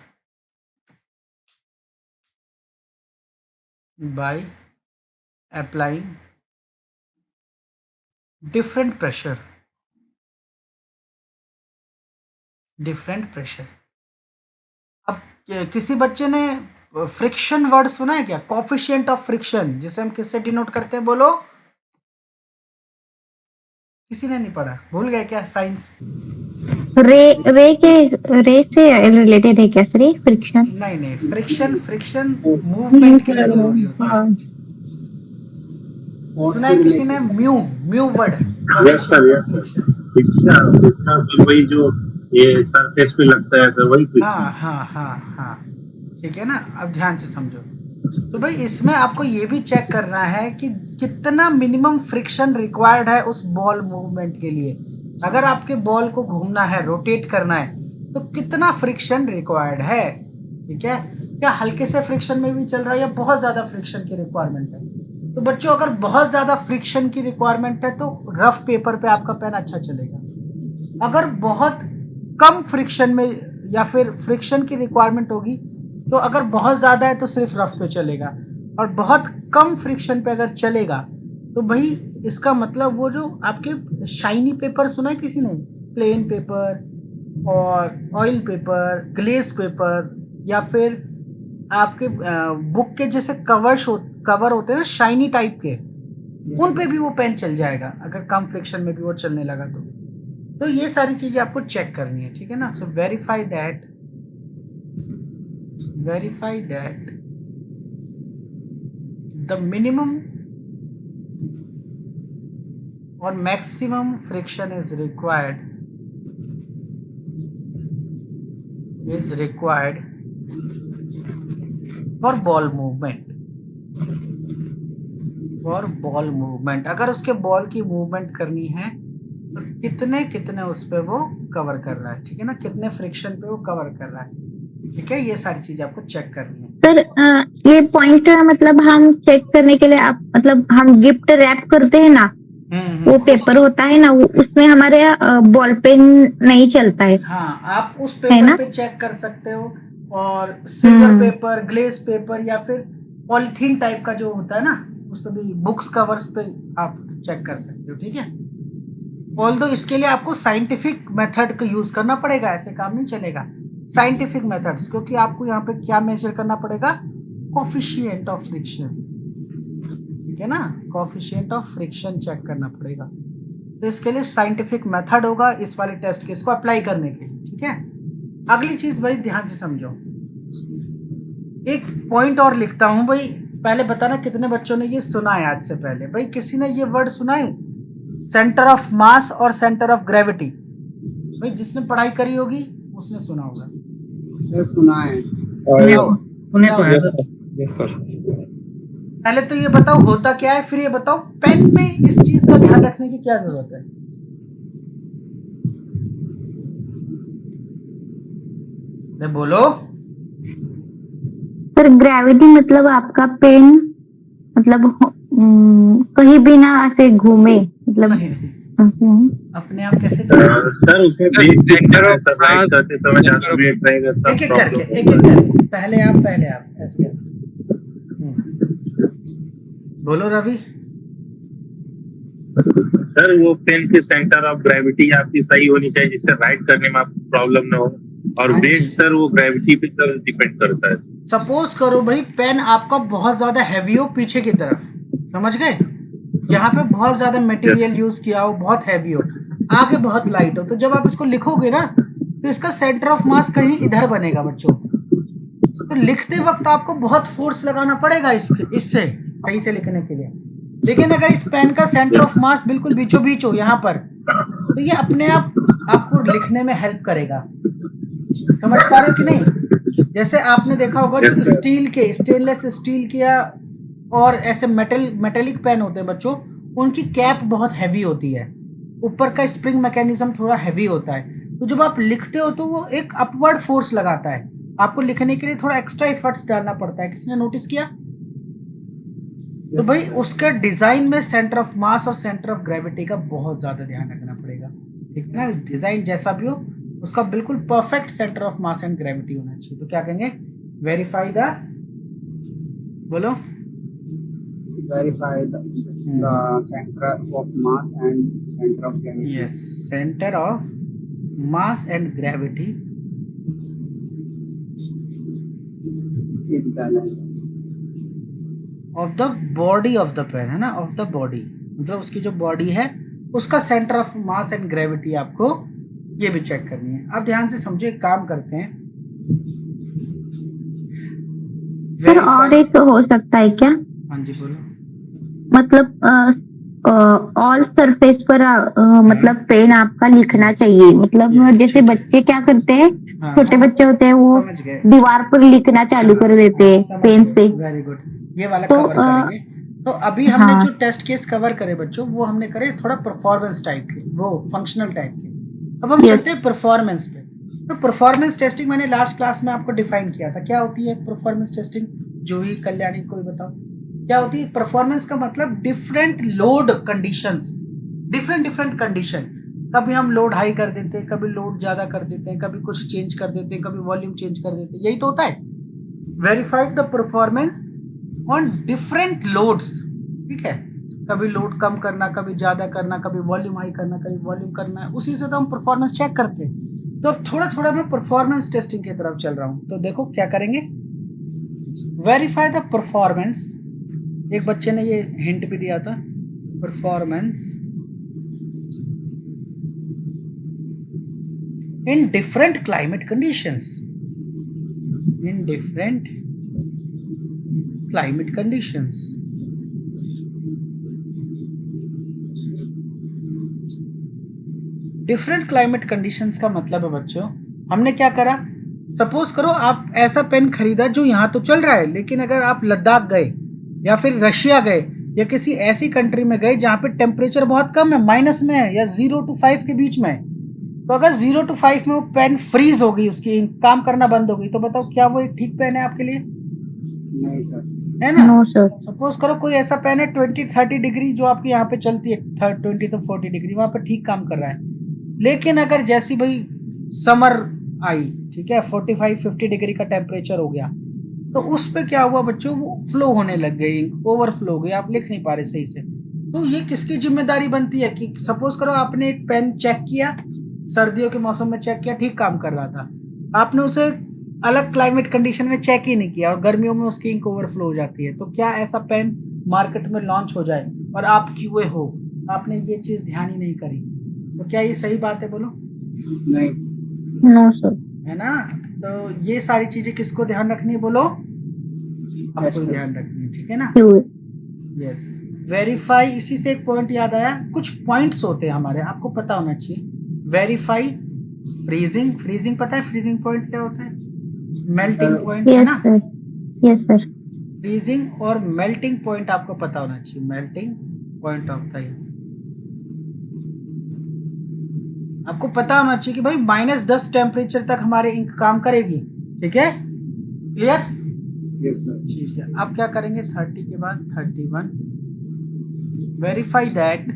by applying different pressure। अब किसी बच्चे ने फ्रिक्शन वर्ड सुना है क्या, कोफिशिएंट ऑफ फ्रिक्शन, जिसे हम किससे डिनोट करते हैं, बोलो। किसी ने नहीं पढ़ा, भूल गए क्या साइंस। रे से रिलेटेड है क्या सर ये फ्रिक्शन? नहीं, फ्रिक्शन मूवमेंट के लिए जरूरी होता है। सुना है किसी ने mu word? Yes sir friction वही जो ये सरफेस पे लगता है सर, वही हाँ, ठीक है ना। अब ध्यान से समझो। तो भाई इसमें आपको ये भी चेक करना है कि कितना मिनिमम फ्रिक्शन रिक्वायर्ड है उस बॉल मूवमेंट के लिए। अगर आपके बॉल को घूमना है, रोटेट करना है, तो कितना फ्रिक्शन रिक्वायर्ड है। ठीक है, क्या हल्के से फ्रिक्शन में भी चल रहा है या बहुत ज़्यादा फ्रिक्शन की रिक्वायरमेंट है। तो बच्चों अगर बहुत ज़्यादा फ्रिक्शन की रिक्वायरमेंट है तो रफ पेपर पे आपका पेन अच्छा चलेगा। अगर बहुत कम फ्रिक्शन में या फिर फ्रिक्शन की रिक्वायरमेंट होगी तो अगर बहुत ज़्यादा है तो सिर्फ रफ पे चलेगा, और बहुत कम फ्रिक्शन पे अगर चलेगा तो भाई इसका मतलब वो जो आपके शाइनी पेपर सुना है किसी ने, प्लेन पेपर और ऑयल पेपर, ग्लेस पेपर, या फिर आपके बुक के जैसे कवर होते हैं ना शाइनी टाइप के, उन पे भी वो पेन चल जाएगा अगर कम फ्रिक्शन में भी वो चलने लगा तो ये सारी चीज़ें आपको चेक करनी है। ठीक है ना। सो वेरीफाई दैट द मिनिमम और maximum friction is required for ball movement. अगर उसके बॉल की मूवमेंट करनी है तो कितने उस पे वो कवर कर रहा है। ठीक है ना, कितने फ्रिक्शन पे वो कवर कर रहा है। ठीक है, ये सारी चीज आपको चेक करनी है। सर ये पॉइंट मतलब हम चेक करने के लिए आप मतलब हम गिफ्ट रैप करते हैं ना, वो पेपर होता है ना, उसमें हमारे बॉल पेन नहीं चलता है। हाँ, आप उस पेपर पे चेक कर सकते हो, और सिल्वर पेपर, ग्लेस पेपर, या फिर पॉलिथीन टाइप का जो होता है ना, उस पर भी बुक्स कवर्स पे आप चेक कर सकते हो। ठीक है, ऑल्दो इसके लिए आपको साइंटिफिक मेथड का यूज करना पड़ेगा, ऐसे काम नहीं चलेगा। साइंटिफिक मेथड्स, क्योंकि आपको यहाँ पे क्या मेजर करना पड़ेगा, कोफिशिएंट ऑफ फ्रिक्शन, ठीक है ना, कोफिशिएंट ऑफ फ्रिक्शन चेक करना पड़ेगा। तो इसके लिए साइंटिफिक मेथड होगा इस वाले टेस्ट केस को अप्लाई करने के लिए, ठीक है। अगली चीज भाई ध्यान से समझो, एक पॉइंट और लिखता हूं भाई, पहले बताना कितने बच्चों ने ये सुना है आज से पहले। भाई किसी ने ये वर्ड सुना है, सेंटर ऑफ मास और सेंटर ऑफ ग्रेविटी? भाई जिसने पढ़ाई करी होगी उसने सुना होगा। सर सुना है। सुने तो है सर। Yes sir. पहले तो ये बताओ होता क्या है, फिर ये बताओ पेन में इस चीज का ध्यान रखने की क्या जरूरत है। अरे बोलो। सर ग्रेविटी मतलब आपका पेन मतलब कहीं भी ना ऐसे घूमे, मतलब अपने आप कैसे चलेगा? सर उसमें बेस सेंटर है सर, राइट करते समय ज्यादा वेट रहेगा तब एक एक करके प्रॉब्लम एक एक करके, पहले आप ऐसे करके। बोलो रवि। सर वो पेन की सेंटर ऑफ ग्रेविटी आपकी सही होनी चाहिए जिससे राइट करने में आपको प्रॉब्लम ना हो, और वेट सर वो ग्रेविटी पे सर डिपेंड करता है। सपोज करो भाई पेन आपका बहुत ज्यादा हैवी हो पीछे की तरफ, समझ गए, यहाँ पे बहुत ज्यादा मटेरियल यूज किया हो, बहुत हैवी हो, आगे बहुत लाइट हो, तो जब आप इसको लिखोगे ना तो इसका सेंटर ऑफ मास कहीं इधर बनेगा बच्चों। तो लिखते वक्त आपको बहुत फोर्स लगाना पड़ेगा इससे सही से लिखने के लिए। लेकिन अगर इस पेन का सेंटर ऑफ मास बिल्कुल बीचों बीच हो यहाँ पर, तो ये अपने आप आपको लिखने में हेल्प करेगा। समझ पा रहे हो कि नहीं? जैसे आपने देखा होगा जो स्टेनलेस स्टील के और ऐसे मेटेलिक पेन होते हैं बच्चों, उनकी कैप बहुत हैवी होती है, ऊपर का स्प्रिंग मैकेनिज्म थोड़ा हैवी होता है, तो जब आप लिखते हो तो वो एक अपवर्ड फोर्स लगाता है, आपको लिखने के लिए थोड़ा एक्स्ट्रा एफर्ट्स डालना पड़ता है। किसने नोटिस किया? तो भाई उसका डिजाइन में सेंटर ऑफ मास और सेंटर ऑफ ग्रेविटी का बहुत ज्यादा ध्यान रखना पड़ेगा, ठीक है ना। डिजाइन जैसा भी हो उसका बिल्कुल perfect centre of mass and gravity होना चाहिए। तो क्या कहेंगे? वेरीफाई द, बोलो, verify the centre of mass and centre of gravity. Yes, centre of mass and gravity is balance of the body of the pen, है ना, ऑफ द बॉडी, मतलब उसकी जो बॉडी है उसका centre of mass and gravity आपको ये भी चेक करनी है। अब ध्यान से समझो, एक काम करते हैं, सर और एक हो सकता है क्या? हाँ जी बोलो। मतलब ऑल सरफेस पर मतलब पेन आपका लिखना चाहिए, मतलब जैसे बच्चे क्या करते हैं, छोटे बच्चे होते हैं वो समझ गए। दीवार पर लिखना चालू कर देते हैं पेन से। वेरी गुड, ये वाला तो, कवर करेंगे। तो अभी हमने जो टेस्ट केस कवर करे बच्चों, वो हमने करे थोड़ा परफॉर्मेंस टाइप के, वो फंक्शनल टाइप के। अब हम चलते हैं परफॉर्मेंस पे। तो परफॉर्मेंस टेस्टिंग मैंने लास्ट क्लास में आपको डिफाइन किया था। क्या होती है परफॉर्मेंस टेस्टिंग? जूही, कल्याणी, कोई बताओ क्या होती है? परफॉर्मेंस का मतलब different load conditions, different condition, कभी हम लोड हाई कर देते हैं, कभी लोड ज्यादा कर देते हैं, कभी कुछ चेंज कर देते हैं, कभी वॉल्यूम चेंज कर देते हैं, यही तो होता है। Verified the performance on different loads, ठीक है, कभी लोड कम करना, कभी ज्यादा करना, कभी वॉल्यूम हाई करना, कभी वॉल्यूम करना है, उसी से तो हम परफॉर्मेंस चेक करते हैं। तो थोड़ा थोड़ा मैं परफॉर्मेंस टेस्टिंग की तरफ चल रहा हूं। तो देखो क्या करेंगे, वेरीफाई द परफॉर्मेंस। एक बच्चे ने ये हिंट भी दिया था, performance in different climate conditions, in different climate conditions. Different climate conditions का मतलब है बच्चों, हमने क्या करा, सपोज करो आप ऐसा पेन खरीदा जो यहाँ तो चल रहा है, लेकिन अगर आप लद्दाख गए या फिर रशिया गए या किसी ऐसी कंट्री में गए जहाँ पे टेम्परेचर बहुत कम है, माइनस में है या 0 to 5 के बीच में है, तो अगर 0 to 5 में वो पेन फ्रीज हो गई, उसकी काम करना बंद हो गई, तो बताओ क्या वो एक ठीक पेन है आपके लिए? नहीं सर, है ना। No sir. सपोज करो कोई ऐसा पेन है 20-30 डिग्री जो आपके यहाँ पे चलती है, 20 to 40 डिग्री, वहां पे ठीक काम कर रहा है। लेकिन अगर जैसी भाई समर आई, ठीक है, 45-50 डिग्री का टेम्परेचर हो गया, तो उस पे क्या हुआ बच्चों, वो फ्लो होने लग गई, ओवरफ्लो हो गई, आप लिख नहीं पा रहे सही से। तो ये किसकी जिम्मेदारी बनती है कि सपोज करो आपने एक पेन चेक किया, सर्दियों के मौसम में चेक किया, ठीक काम कर रहा था, आपने उसे अलग क्लाइमेट कंडीशन में चेक ही नहीं किया और गर्मियों में उसकी इंक ओवरफ्लो हो जाती है, तो क्या ऐसा पेन मार्केट में लॉन्च हो जाए और आप क्यूए हो, आपने ये चीज ध्यान ही नहीं करी, तो क्या ये सही बात है? बोलो। नहीं। No sir. है ना? तो ये सारी चीजें किसको ध्यान रखनी है? बोलो। आपको ध्यान रखनी है, ठीक है ना? यस। वेरीफाई, इसी से एक पॉइंट याद आया, कुछ पॉइंट्स होते हैं हमारे, आपको पता होना चाहिए। वेरीफाई, फ्रीजिंग, फ्रीजिंग पता है फ्रीजिंग पॉइंट क्या होता है? मेल्टिंग पॉइंट, है यस ना? सर। Yes sir. फ्रीजिंग और मेल्टिंग पॉइंट आपको पता होना चाहिए। Melting point of the ink आपको पता होना चाहिए कि भाई -10 टेम्परेचर तक हमारे इंक काम करेगी, ठीक है? क्लियर? Yes sir. ठीक है, अब क्या करेंगे? 30 के बाद 31, verify that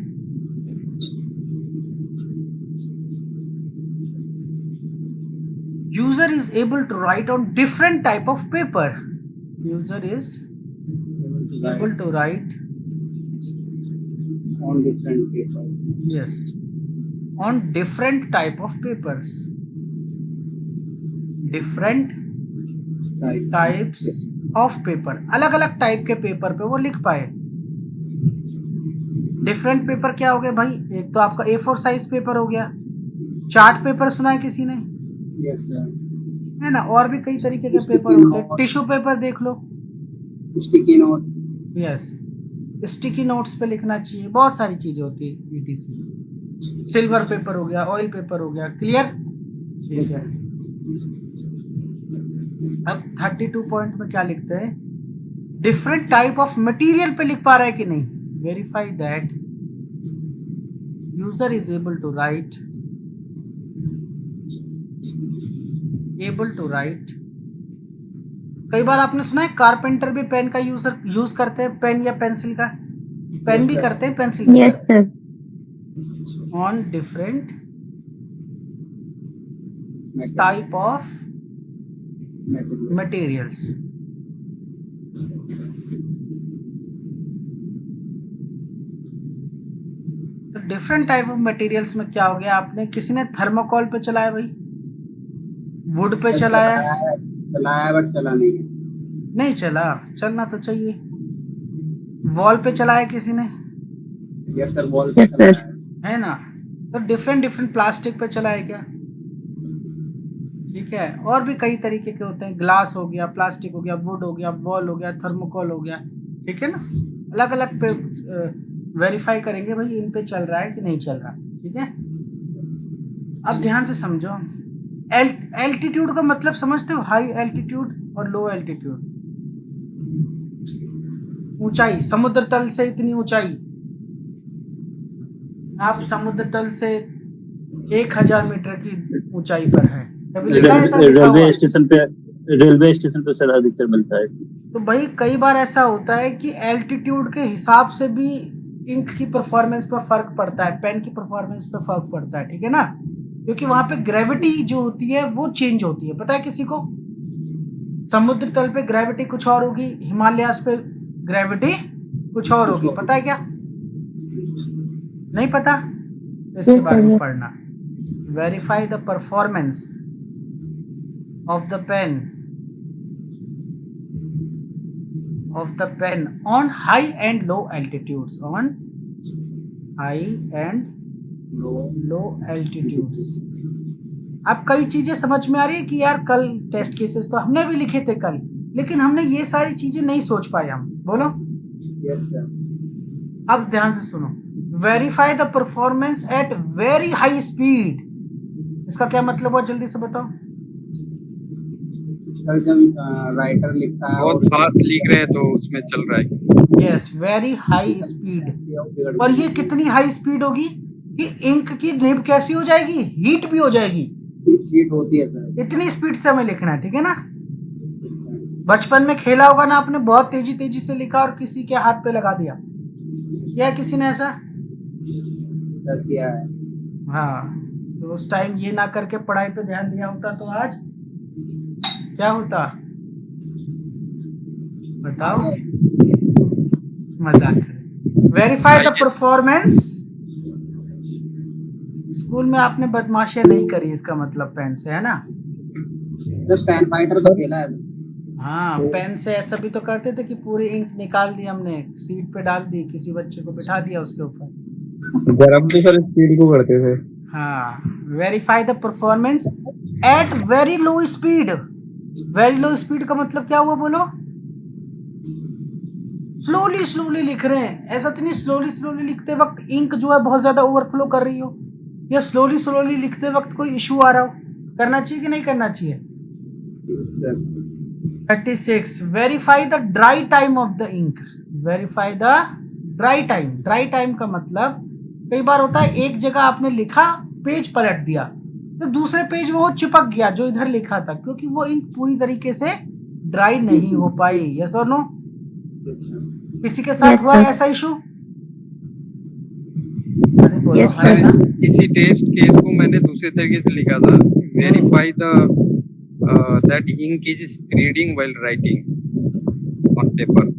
user is able to write on different type of paper. User is able to write On different papers. yes on different type of papers. Different types of paper, अलग अलग टाइप के पेपर पे वो लिख पाए। डिफरेंट पेपर क्या हो गया भाई? एक तो आपका A4 साइज पेपर हो गया, चार्ट पेपर सुना है किसी ने? Yes sir. है ना? और भी कई तरीके के पेपर होते हैं। टिश्यू पेपर देख लो, sticky note. Yes. Sticky notes पे लिखना चाहिए, बहुत सारी चीजें होती है ETC। सिल्वर पेपर हो गया, ऑयल पेपर हो गया। क्लियर? ठीक है। अब 32 पॉइंट में क्या लिखते हैं? डिफरेंट टाइप ऑफ मटेरियल पे लिख पा रहा है कि नहीं? Verify that user is able to write कई बार आपने सुना है कारपेंटर भी पेन का यूज करते हैं, पेन या पेंसिल का। पेन भी करते हैं, पेंसिल भी यस करते हैं। Sir. On different type of materials. तो डिफरेंट टाइप ऑफ मटेरियल्स में क्या हो गया? आपने किसी ने थर्मोकॉल पे चलाया भाई, वुड पे चलाया, बट चला नहीं है। नहीं चला, चलना तो चाहिए। वॉल पे चलाया किसी ने, यस सर। वॉल पे यस चला सर। है। है ना? तो डिफरेंट प्लास्टिक पे चलाया क्या? ठीक है। और भी कई तरीके के होते हैं, ग्लास हो गया, प्लास्टिक हो गया, वुड हो गया, वॉल हो गया, थर्मोकॉल हो गया, ठीक है ना? अलग अलग पे वेरीफाई करेंगे भाई इन पे चल रहा है कि नहीं चल रहा, ठीक है? अब ध्यान से समझो, एल्टीट्यूड का मतलब समझते हो? हाई एल्टीट्यूड और लो एल्टीट्यूड। ऊंचाई, समुद्र तल से इतनी ऊंचाई, आप समुद्र तल से 1000 मीटर की ऊंचाई पर है। कभी लिखा है ऐसा? लिखा हुआ रेलवे स्टेशन पे सर अधिकतर मिलता है। तो भाई कई बार ऐसा होता है कि एल्टीट्यूड के हिसाब से भी इंक की परफॉर्मेंस पर फर्क पड़ता है, पेन की परफॉर्मेंस पर फर्क पड़ता है, ठीक है ना? क्योंकि वहां पे ग्रेविटी जो होती है वो चेंज होती है। पता है किसी को? समुद्र तल पे ग्रेविटी कुछ और होगी, हिमालयास पे ग्रेविटी कुछ और होगी। पता है क्या? नहीं पता? इसके बारे में पढ़ना। Verify the performance of the pen on high and low altitudes, on high and low altitudes। अब कई चीजें समझ में आ रही है कि यार कल टेस्ट केसेस तो हमने भी लिखे थे कल, लेकिन हमने ये सारी चीजें नहीं सोच पाए हम। बोलो। Yes sir. अब ध्यान से सुनो, verify the performance at very high speed. इसका क्या मतलब हुआ? जल्दी से बताओ। सर जब राइटर लिखता है बहुत फास्ट लिख रहे हैं तो उसमें चल रहा है। Yes, very high speed. और ये कितनी हाई स्पीड होगी कि इंक की निब कैसी हो जाएगी? हीट भी हो जाएगी। हीट होती है सर। इतनी स्पीड से हमें लिखना है, ठीक है ना? बचपन में खेला होगा ना आपने, बहुत तेजी तेजी से लिखा और किसी के हाथ पे लगा दिया। क्या किसी ने ऐसा सर किया है? हाँ, तो उस टाइम ये ना करके पढ़ाई पे ध्यान दिया होता तो आज क्या होता? बताओ। मजाक करें। Verify the performance. स्कूल में आपने बदमाशियां नहीं करी, इसका मतलब पेन से, है ना? सर पेन फाइटर तो खेला है। हाँ, पेन से ऐसा भी तो करते थे कि पूरी इंक निकाल दी हमने, सीट पे डाल दी, किसी बच्चे को बिठा दिया उसके ऊपर। गर्म तो सर स्पीड को करते थे। हाँ, verify the performance at very low speed. Very low speed का मतलब क्या हुआ बोलो? स्लोली स्लोली लिख रहे हैं, ऐसा तो नहीं स्लोली स्लोली लिखते वक्त इंक जो है बहुत ज्यादा ओवरफ्लो कर रही हो, या स्लोली स्लोली लिखते वक्त कोई इशू आ रहा हो। करना चाहिए कि नहीं करना चाहिए? 36 verify the dry time of the ink. Verify the dry time. Dry time का मतलब कई बार होता है एक जगह आपने लिखा, पेज पलट दिया, तो दूसरे पेज में वो चिपक गया जो इधर लिखा था, क्योंकि वो इंक पूरी तरीके से ड्राई नहीं हो पाई। यस और नो? किसी के साथ हुआ है ऐसा इशू? अरे बोलो। Yes, है ना? इसी टेस्ट केस को मैंने दूसरे तरीके से लिखा था, verify the that ink is spreading while writing on paper.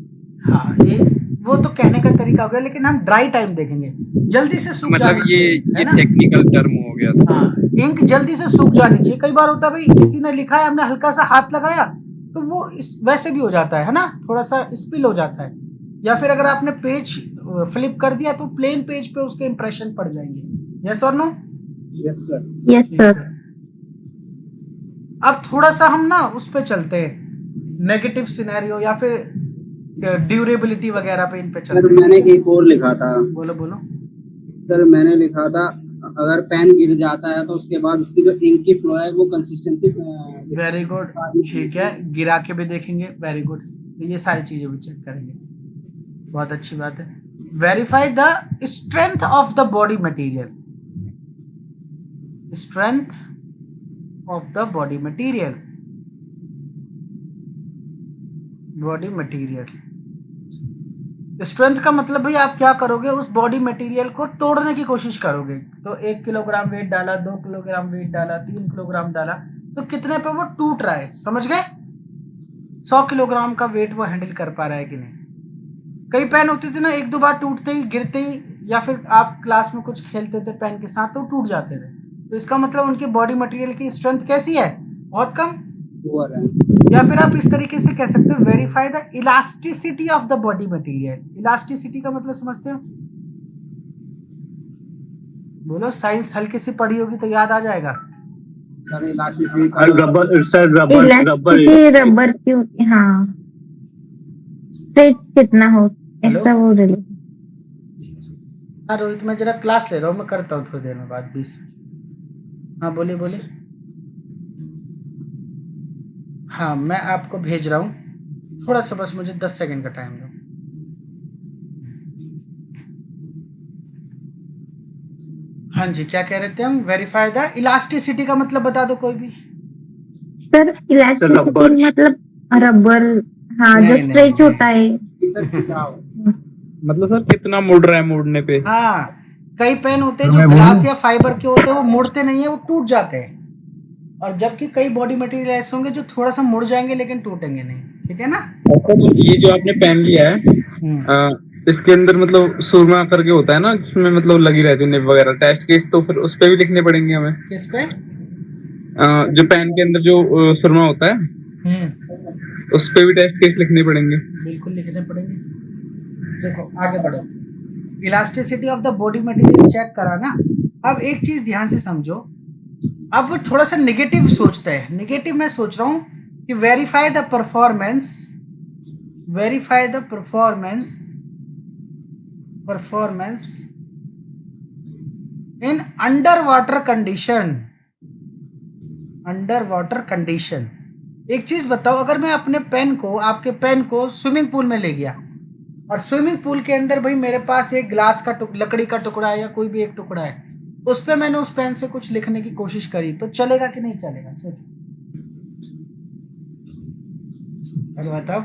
हाँ, ये वो तो कहने का तरीका हो गया, लेकिन हम ड्राई टाइम देखेंगे। जल्दी से सूख मतलब जानी चाहिए, है ये ना? टेक्निकल टर्म हो गया था। हाँ, इंक जल्दी से सूख जानी चाहिए। कई बार होता है भाई किसी ने लिखा है, हमने हल्का सा हाथ लगाया तो वो वैसे भी हो जाता है ना, थोड़ा सा स्पिल हो जाता है। या फिर अगर आपने पेज फ्लिप कर दिया तो प्लेन पेज पे उसके इंप्रेशन पड़ जाएंगे। यस और no? Yes sir. Yes sir. अब थोड़ा सा हम ना उस पे चलते हैं, नेगेटिव सिनेरियो या फिर ड्यूरेबिलिटी वगैरह पे, इन पे सर चलते हैं। मैंने एक और लिखा था। बोलो बोलो। सर मैंने लिखा था अगर पेन गिर जाता है तो उसके बाद उसकी जो इंक की फ्लो है वो कंसिस्टेंसी। वेरी गुड, ठीक है, गिरा के भी देखेंगे। वेरी गुड, ये सारी चीजें भी चेक करेंगे, बहुत अच्छी बात है। Verify the strength of the body material. Strength of the body material. Body material, strength का मतलब भाई आप क्या करोगे, उस बॉडी मटेरियल को तोड़ने की कोशिश करोगे। तो 1 किलोग्राम वेट डाला, 2 किलोग्राम वेट डाला, 3 किलोग्राम डाला, तो कितने पे वो टूट रहा है, समझ गए? 100 किलोग्राम का वेट वो हैंडल कर पा रहा है कि नहीं। कई पेन होते थे ना, 1-2 बार टूटते ही, गिरते ही, या फिर आप क्लास में कुछ खेलते थे पेन के साथ तो टूट जाते थे। तो इसका मतलब उनकी बॉडी मटेरियल की स्ट्रेंथ कैसी है? बहुत कम। या फिर आप इस तरीके से कह सकते हो, verify the elasticity of the body material. Elasticity का मतलब समझते हो? बोलो, साइंस हल्की सी पढ़ी होगी तो याद आ जाएगा। Sir elasticity rubber sir, rubber elasticity rubber की होती है। हाँ, स्ट्रेच कितना हो ऐसा वो रिलेटेड। हाँ रोहित, मैं जरा क्लास ले रहा हूँ, मैं करता हूँ थोड़ी देर में बात, 20। हाँ बोलिए बोलिए। हाँ, मैं आपको भेज रहा हूँ, थोड़ा सा बस मुझे 10 सेकंड का टाइम दो। हाँ जी, क्या कह रहे थे हम? वेरीफाई द इलास्टिसिटी का मतलब बता दो कोई भी। सर इलास्टिसिटी मतलब रबर, हाँ, जो स्ट्रेच होता है। सर खिंचाव। मतलब सर कितना मुड़ रहा है मुड़ने पे। हाँ, कई पेन होते हैं जो ग्लास या फाइबर के होते हैं, वो मुड़ते नहीं है, वो टूट जाते हैं। और जबकि कई बॉडी मटेरियल ऐसे होंगे जो थोड़ा सा मुड़ जाएंगे लेकिन टूटेंगे नहीं, ठीक है ना? ये जो आपने पेन लिया है इसके अंदर मतलब सुरमा करके होता है ना, जिसमें मतलब लगी रहती है निब वगैरह, टेस्ट केस, तो फिर उस पे भी लिखने पड़ेंगे हमें। किस पे? जो पेन के अंदर जो सुरमा होता है उस पे भी टेस्ट केस लिखने पड़ेंगे। बिल्कुल लिखने पड़ेंगे। देखो आगे बढ़ो, elasticity of the body material check करा ना। अब एक चीज ध्यान से समझो, अब थोड़ा सा नेगेटिव सोचते हैं। नेगेटिव मैं सोच रहा हूँ कि verify the performance, verify the performance, performance in under water condition. Under water condition. एक चीज बताओ, अगर मैं अपने पेन को, आपके पेन को स्विमिंग पूल में ले गया, और स्विमिंग पूल के अंदर भाई मेरे पास एक ग्लास का लकड़ी का टुकड़ा है या कोई भी एक टुकड़ा है, उस पे मैंने उस पेन से कुछ लिखने की कोशिश करी, तो चलेगा कि नहीं चलेगा? सोचो, अरे बताओ।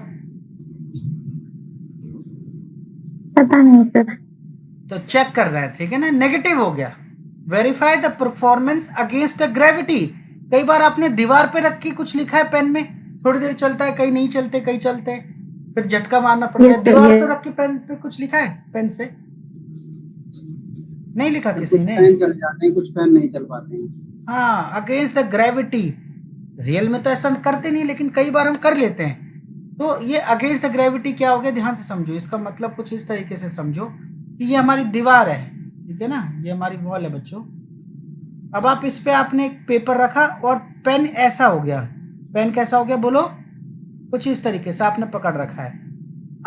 पता नहीं सर। तो चेक कर रहे हैं, ठीक है ना? नेगेटिव हो गया। Verify the performance against the gravity. कई बार आपने दीवार पे रख के कुछ लिखा है पेन में, थोड़ी देर चलता है, कई नहीं चलते, कई चलते हैं, फिर झटका मारना पड़ता है। दीवार पे रख के पेन पे कुछ लिखा है, पेन से नहीं लिखा किसी ने। पेन चल जाते हैं, कुछ पेन नहीं चल पाते हैं। हाँ, अगेंस्ट द ग्रेविटी। रियल में तो ऐसा करते नहीं, लेकिन कई बार हम कर लेते हैं। तो ये अगेंस्ट द ग्रेविटी क्या हो गया, ध्यान से समझो। इसका मतलब कुछ इस तरीके से समझो कि ये हमारी दीवार है, ठीक है ना, ये हमारी वॉल है बच्चों। अब आप इस पे आपने एक पेपर रखा और पेन ऐसा हो गया। पेन कैसा हो गया बोलो, कुछ इस तरीके से आपने पकड़ रखा है।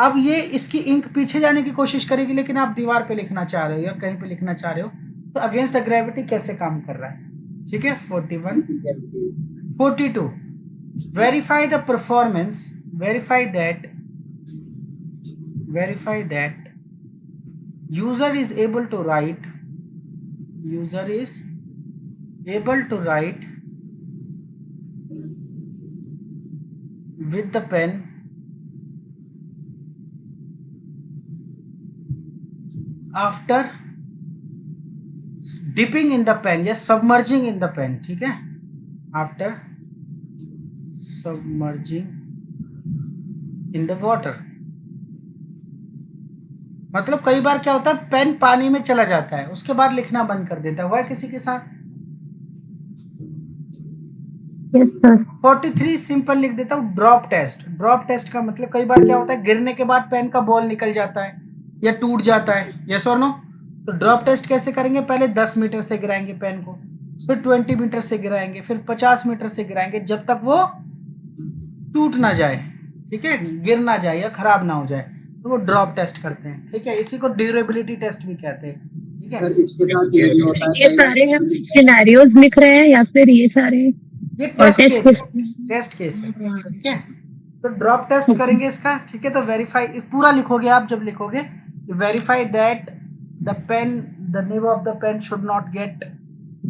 अब ये इसकी इंक पीछे जाने की कोशिश करेगी, लेकिन आप दीवार पे लिखना चाह रहे हो या कहीं पे लिखना चाह रहे हो, तो अगेंस्ट द ग्रेविटी कैसे काम कर रहा है, ठीक है। 41 42 verify the performance, verify that user is able to write with the pen after dipping in the pen या submerging in the pen, ठीक है, after submerging in the water। मतलब कई बार क्या होता है, पेन पानी में चला जाता है, उसके बाद लिखना बंद कर देता है। हुआ है किसी के साथ? Yes sir. 43 सिंपल लिख देता हूँ, ड्रॉप टेस्ट। ड्रॉप टेस्ट का मतलब कई बार क्या होता है, गिरने के बाद पेन का बॉल निकल जाता है या टूट जाता है, यस और नो। तो ड्रॉप टेस्ट कैसे करेंगे, पहले 10 मीटर से गिराएंगे पेन को, फिर 20 मीटर से गिराएंगे, फिर 50 मीटर से गिराएंगे, जब तक वो टूट ना जाए, ठीक है, गिर ना जाए या खराब ना हो जाए, तो वो ड्रॉप टेस्ट करते हैं, ठीक है। इसी को ड्यूरेबिलिटी टेस्ट भी कहते हैं, ठीक है। सर इसके साथ ये भी होता ये है सारे हम सिनेरियोज लिख रहे हैं या फिर ये सारे ये और टेस्ट टेस्ट केस है, ठीक है। तो ड्रॉप टेस्ट करेंगे इसका, ठीक है। तो वेरीफाई पूरा लिखोगे आप, जब लिखोगे verify that the pen, the nib of the pen should not get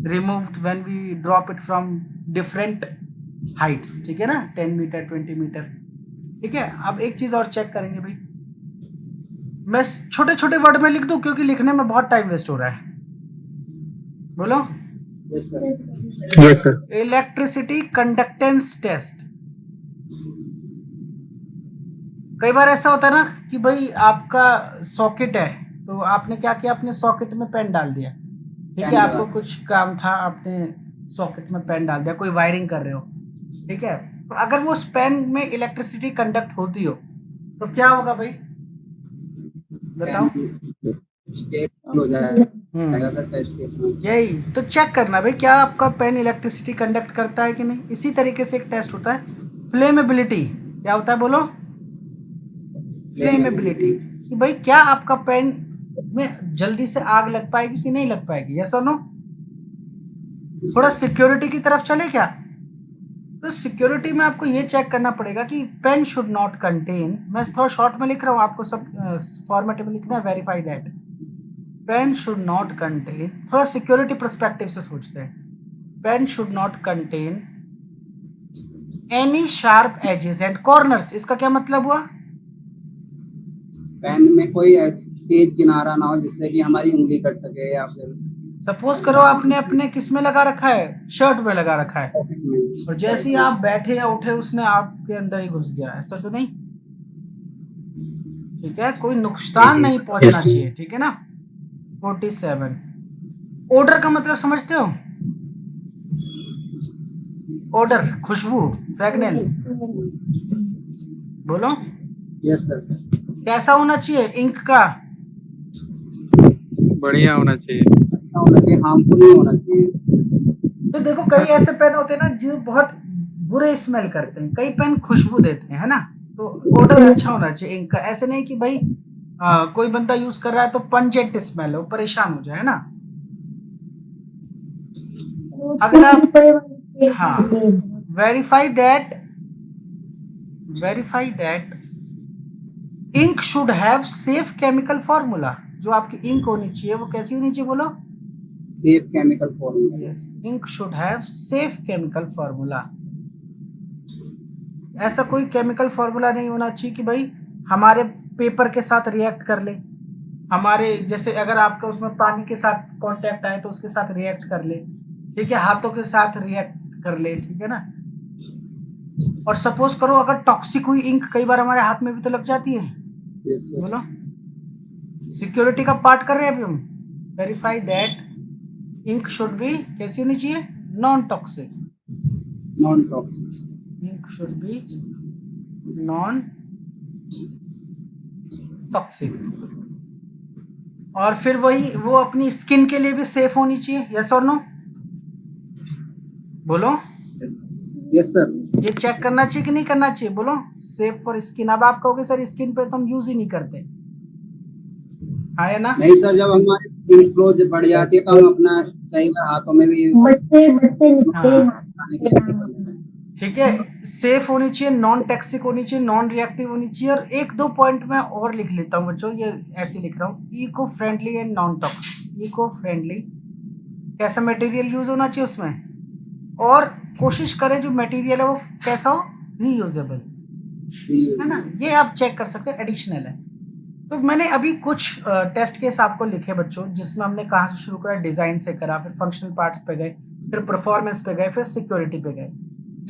removed when we drop it from different heights, ठीक है ना, 10 मीटर 20 मीटर, ठीक है। अब एक चीज और चेक करेंगे भाई, मैं छोटे छोटे वर्ड में लिख दूं क्योंकि लिखने में बहुत टाइम वेस्ट हो रहा है, बोलो। Yes sir. Yes sir. Electricity conductance test. कई बार ऐसा होता है ना कि भाई आपका सॉकेट है, तो आपने क्या किया, अपने सॉकेट में पेन डाल दिया, ठीक है, आपको कुछ काम था, आपने सॉकेट में पेन डाल दिया, कोई वायरिंग कर रहे हो, ठीक है। तो अगर वो उस पेन में इलेक्ट्रिसिटी कंडक्ट होती हो तो क्या होगा भाई, बताओ। हो जाएगा सर टेस्ट केस में। यही तो चेक करना भाई, क्या आपका पेन इलेक्ट्रिसिटी कंडक्ट करता है कि नहीं। इसी तरीके से एक टेस्ट होता है फ्लेमेबिलिटी। क्या होता है बोलो, फ्लेमेबिलिटी, कि भाई क्या आपका पेन में जल्दी से आग लग पाएगी कि नहीं लग पाएगी, यस और नो। थोड़ा सिक्योरिटी की तरफ चले क्या, तो सिक्योरिटी में आपको ये चेक करना पड़ेगा कि पेन शुड नॉट कंटेन, मैं थोड़ा शॉर्ट में लिख रहा हूँ, आपको सब फॉर्मेट में लिखना है, verify that pen should not contain. थोड़ा सिक्योरिटी पर्सपेक्टिव से सोचते हैं, pen should not contain any sharp edges and corners. इसका क्या मतलब हुआ, पेन में कोई तेज किनारा ना हो जिससे कि हमारी उंगली कट सके, या फिर सपोज करो आपने अपने किस में लगा रखा है, शर्ट में लगा रखा है, और जैसे ही आप बैठे या उठे उसने आपके अंदर ही घुस गया, ऐसा तो नहीं, ठीक है, कोई नुकसान नहीं पहुंचना चाहिए, ठीक है ना। 47 ओडर का मतलब समझते हो, ओडर, खुशबू, फ्रेगनेंस, बोलो। Yes sir. कैसा होना चाहिए इंक का, बढ़िया होना चाहिए। अच्छा होना चाहिए, हार्मफुल नहीं होना चाहिए। तो देखो कई ऐसे पेन होते हैं ना जो बहुत बुरे स्मेल करते हैं, कई पेन खुशबू देते हैं, है ना। तो ओडर अच्छा होना चाहिए इंक का, ऐसे नहीं कि भाई कोई बंदा यूज कर रहा है तो पंजेंट स्मेल है, वो परेशान हो जाए, है ना। अगर आप हाँ verify that ink should have safe chemical formula. जो आपकी इंक होनी चाहिए वो कैसी होनी चाहिए बोलो, safe chemical formula. Yes, ink should have safe chemical formula. ऐसा कोई केमिकल फॉर्मूला नहीं होना चाहिए कि भाई हमारे पेपर के साथ रिएक्ट कर ले, हमारे जैसे अगर आपका उसमें पानी के साथ कांटेक्ट आए तो उसके साथ रिएक्ट कर ले, ठीक है, हाथों के साथ रिएक्ट कर ले, ठीक है ना। और सपोज करो अगर टॉक्सिक हुई इंक कई बार हमारे हाथ में भी तो लग जाती है, यस सर। बोलो। सिक्योरिटी का पार्ट कर रहे हैं अभी हम, verify that ink should be कैसी होनी चाहिए, non toxic, non toxic. ink should be non toxic। और फिर वही वो अपनी स्किन के लिए भी सेफ होनी चाहिए, यस और नो? बोलो, यस सर। ये चेक करना चाहिए कि नहीं करना चाहिए? बोलो, सेफ फॉर स्किन। अब आप कहोगे सर स्किन पे तो हम यूज ही नहीं करते, हाँ या ना? नहीं सर, जब हमारी इनफ्लो जब बढ़ जाती है तो हम अपना कई बार हाथों में भी बच्चे लिखते हैं। ठीक है, सेफ होनी चाहिए, नॉन टॉक्सिक होनी चाहिए, नॉन रिएक्टिव होनी चाहिए। और एक दो पॉइंट मैं और लिख लेता हूँ बच्चों, ये ऐसे लिख रहा हूँ, eco friendly and non toxic. Eco friendly, कैसा मटेरियल यूज होना चाहिए उसमें, और कोशिश करें जो मटेरियल है वो कैसा हो, रीयूजेबल, है ना? ये आप चेक कर सकते हैं, एडिशनल है। तो मैंने अभी कुछ टेस्ट केस आपको लिखे बच्चों, जिसमें हमने कहाँ से शुरू करा, डिजाइन से करा, फिर फंक्शनल पार्ट्स पे गए, फिर परफॉर्मेंस पे गए, फिर सिक्योरिटी पे गए।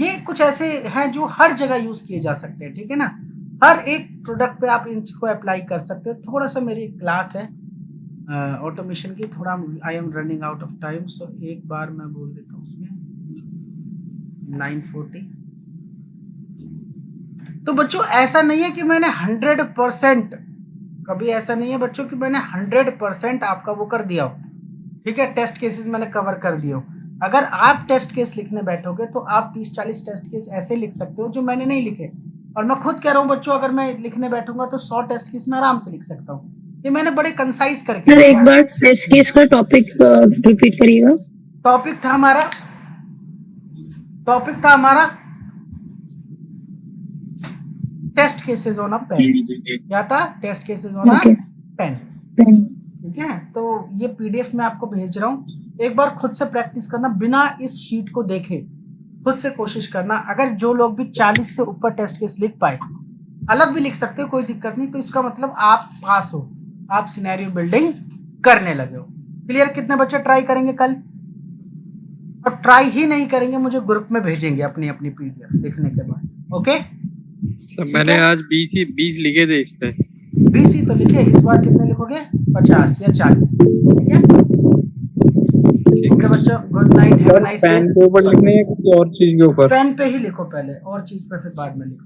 ये कुछ ऐसे हैं जो हर जगह यूज किए जा सकते हैं, ठीक है ना? हर एक प्रोडक्ट पे आप इनको अप्लाई कर सकते हो। थोड़ा सा मेरी क्लास है ऑटोमेशन की, थोड़ा I am running out of time, so एक बार मैं बोल देता हूँ उसमें 940। तो बच्चों ऐसा नहीं है कि मैंने 100%, कभी ऐसा नहीं है बच्चों कि मैंने 100% आपका वो कर दिया हो, ठीक है? टेस्ट केसेस मैंने कवर कर दिए हो। अगर आप टेस्ट केस लिखने बैठोगे तो आप 30-40 टेस्ट केस ऐसे लिख सकते हो जो मैंने नहीं लिखे। और मैं खुद कह रहा हूँ बच्चों, अगर मैं लिखने बैठूंगा तो 100 टेस्ट केस मैं आराम से लिख सकता हूँ। ये मैंने बड़े कंसाइज करके सर एक बार टेस्ट केस का टॉपिक रिपीट करिएगा। टॉपिक था हमारा test cases on a pen. क्या था? Test cases on a pen, ठीक है? तो ये पीडीएफ मैं आपको भेज रहा हूँ, एक बार खुद से प्रैक्टिस करना, बिना इस शीट को देखे खुद से कोशिश करना। अगर जो लोग भी 40 से ऊपर टेस्ट केस लिख पाए, अलग भी लिख सकते हो, कोई दिक्कत नहीं, तो इसका मतलब आप पास हो, आप सिनेरियो बिल्डिंग करने लगे हो। क्लियर? कितने बच्चे ट्राई करेंगे कल? और ट्राई ही नहीं करेंगे, मुझे ग्रुप में भेजेंगे अपनी अपनी पीडीएफ देखने के बाद, ओके? सर मैंने आज 20 लिखे थे इस पे। 20 ही तो लिखे, इस बार कितने लिखोगे? 50 या 40, ठीक है? ओके बच्चों, good night, have a nice day. Pen के ऊपर लिखने है किसी और चीज के ऊपर? पेन पे ही लिखो पहले, और चीज पे फिर बाद में लिखो।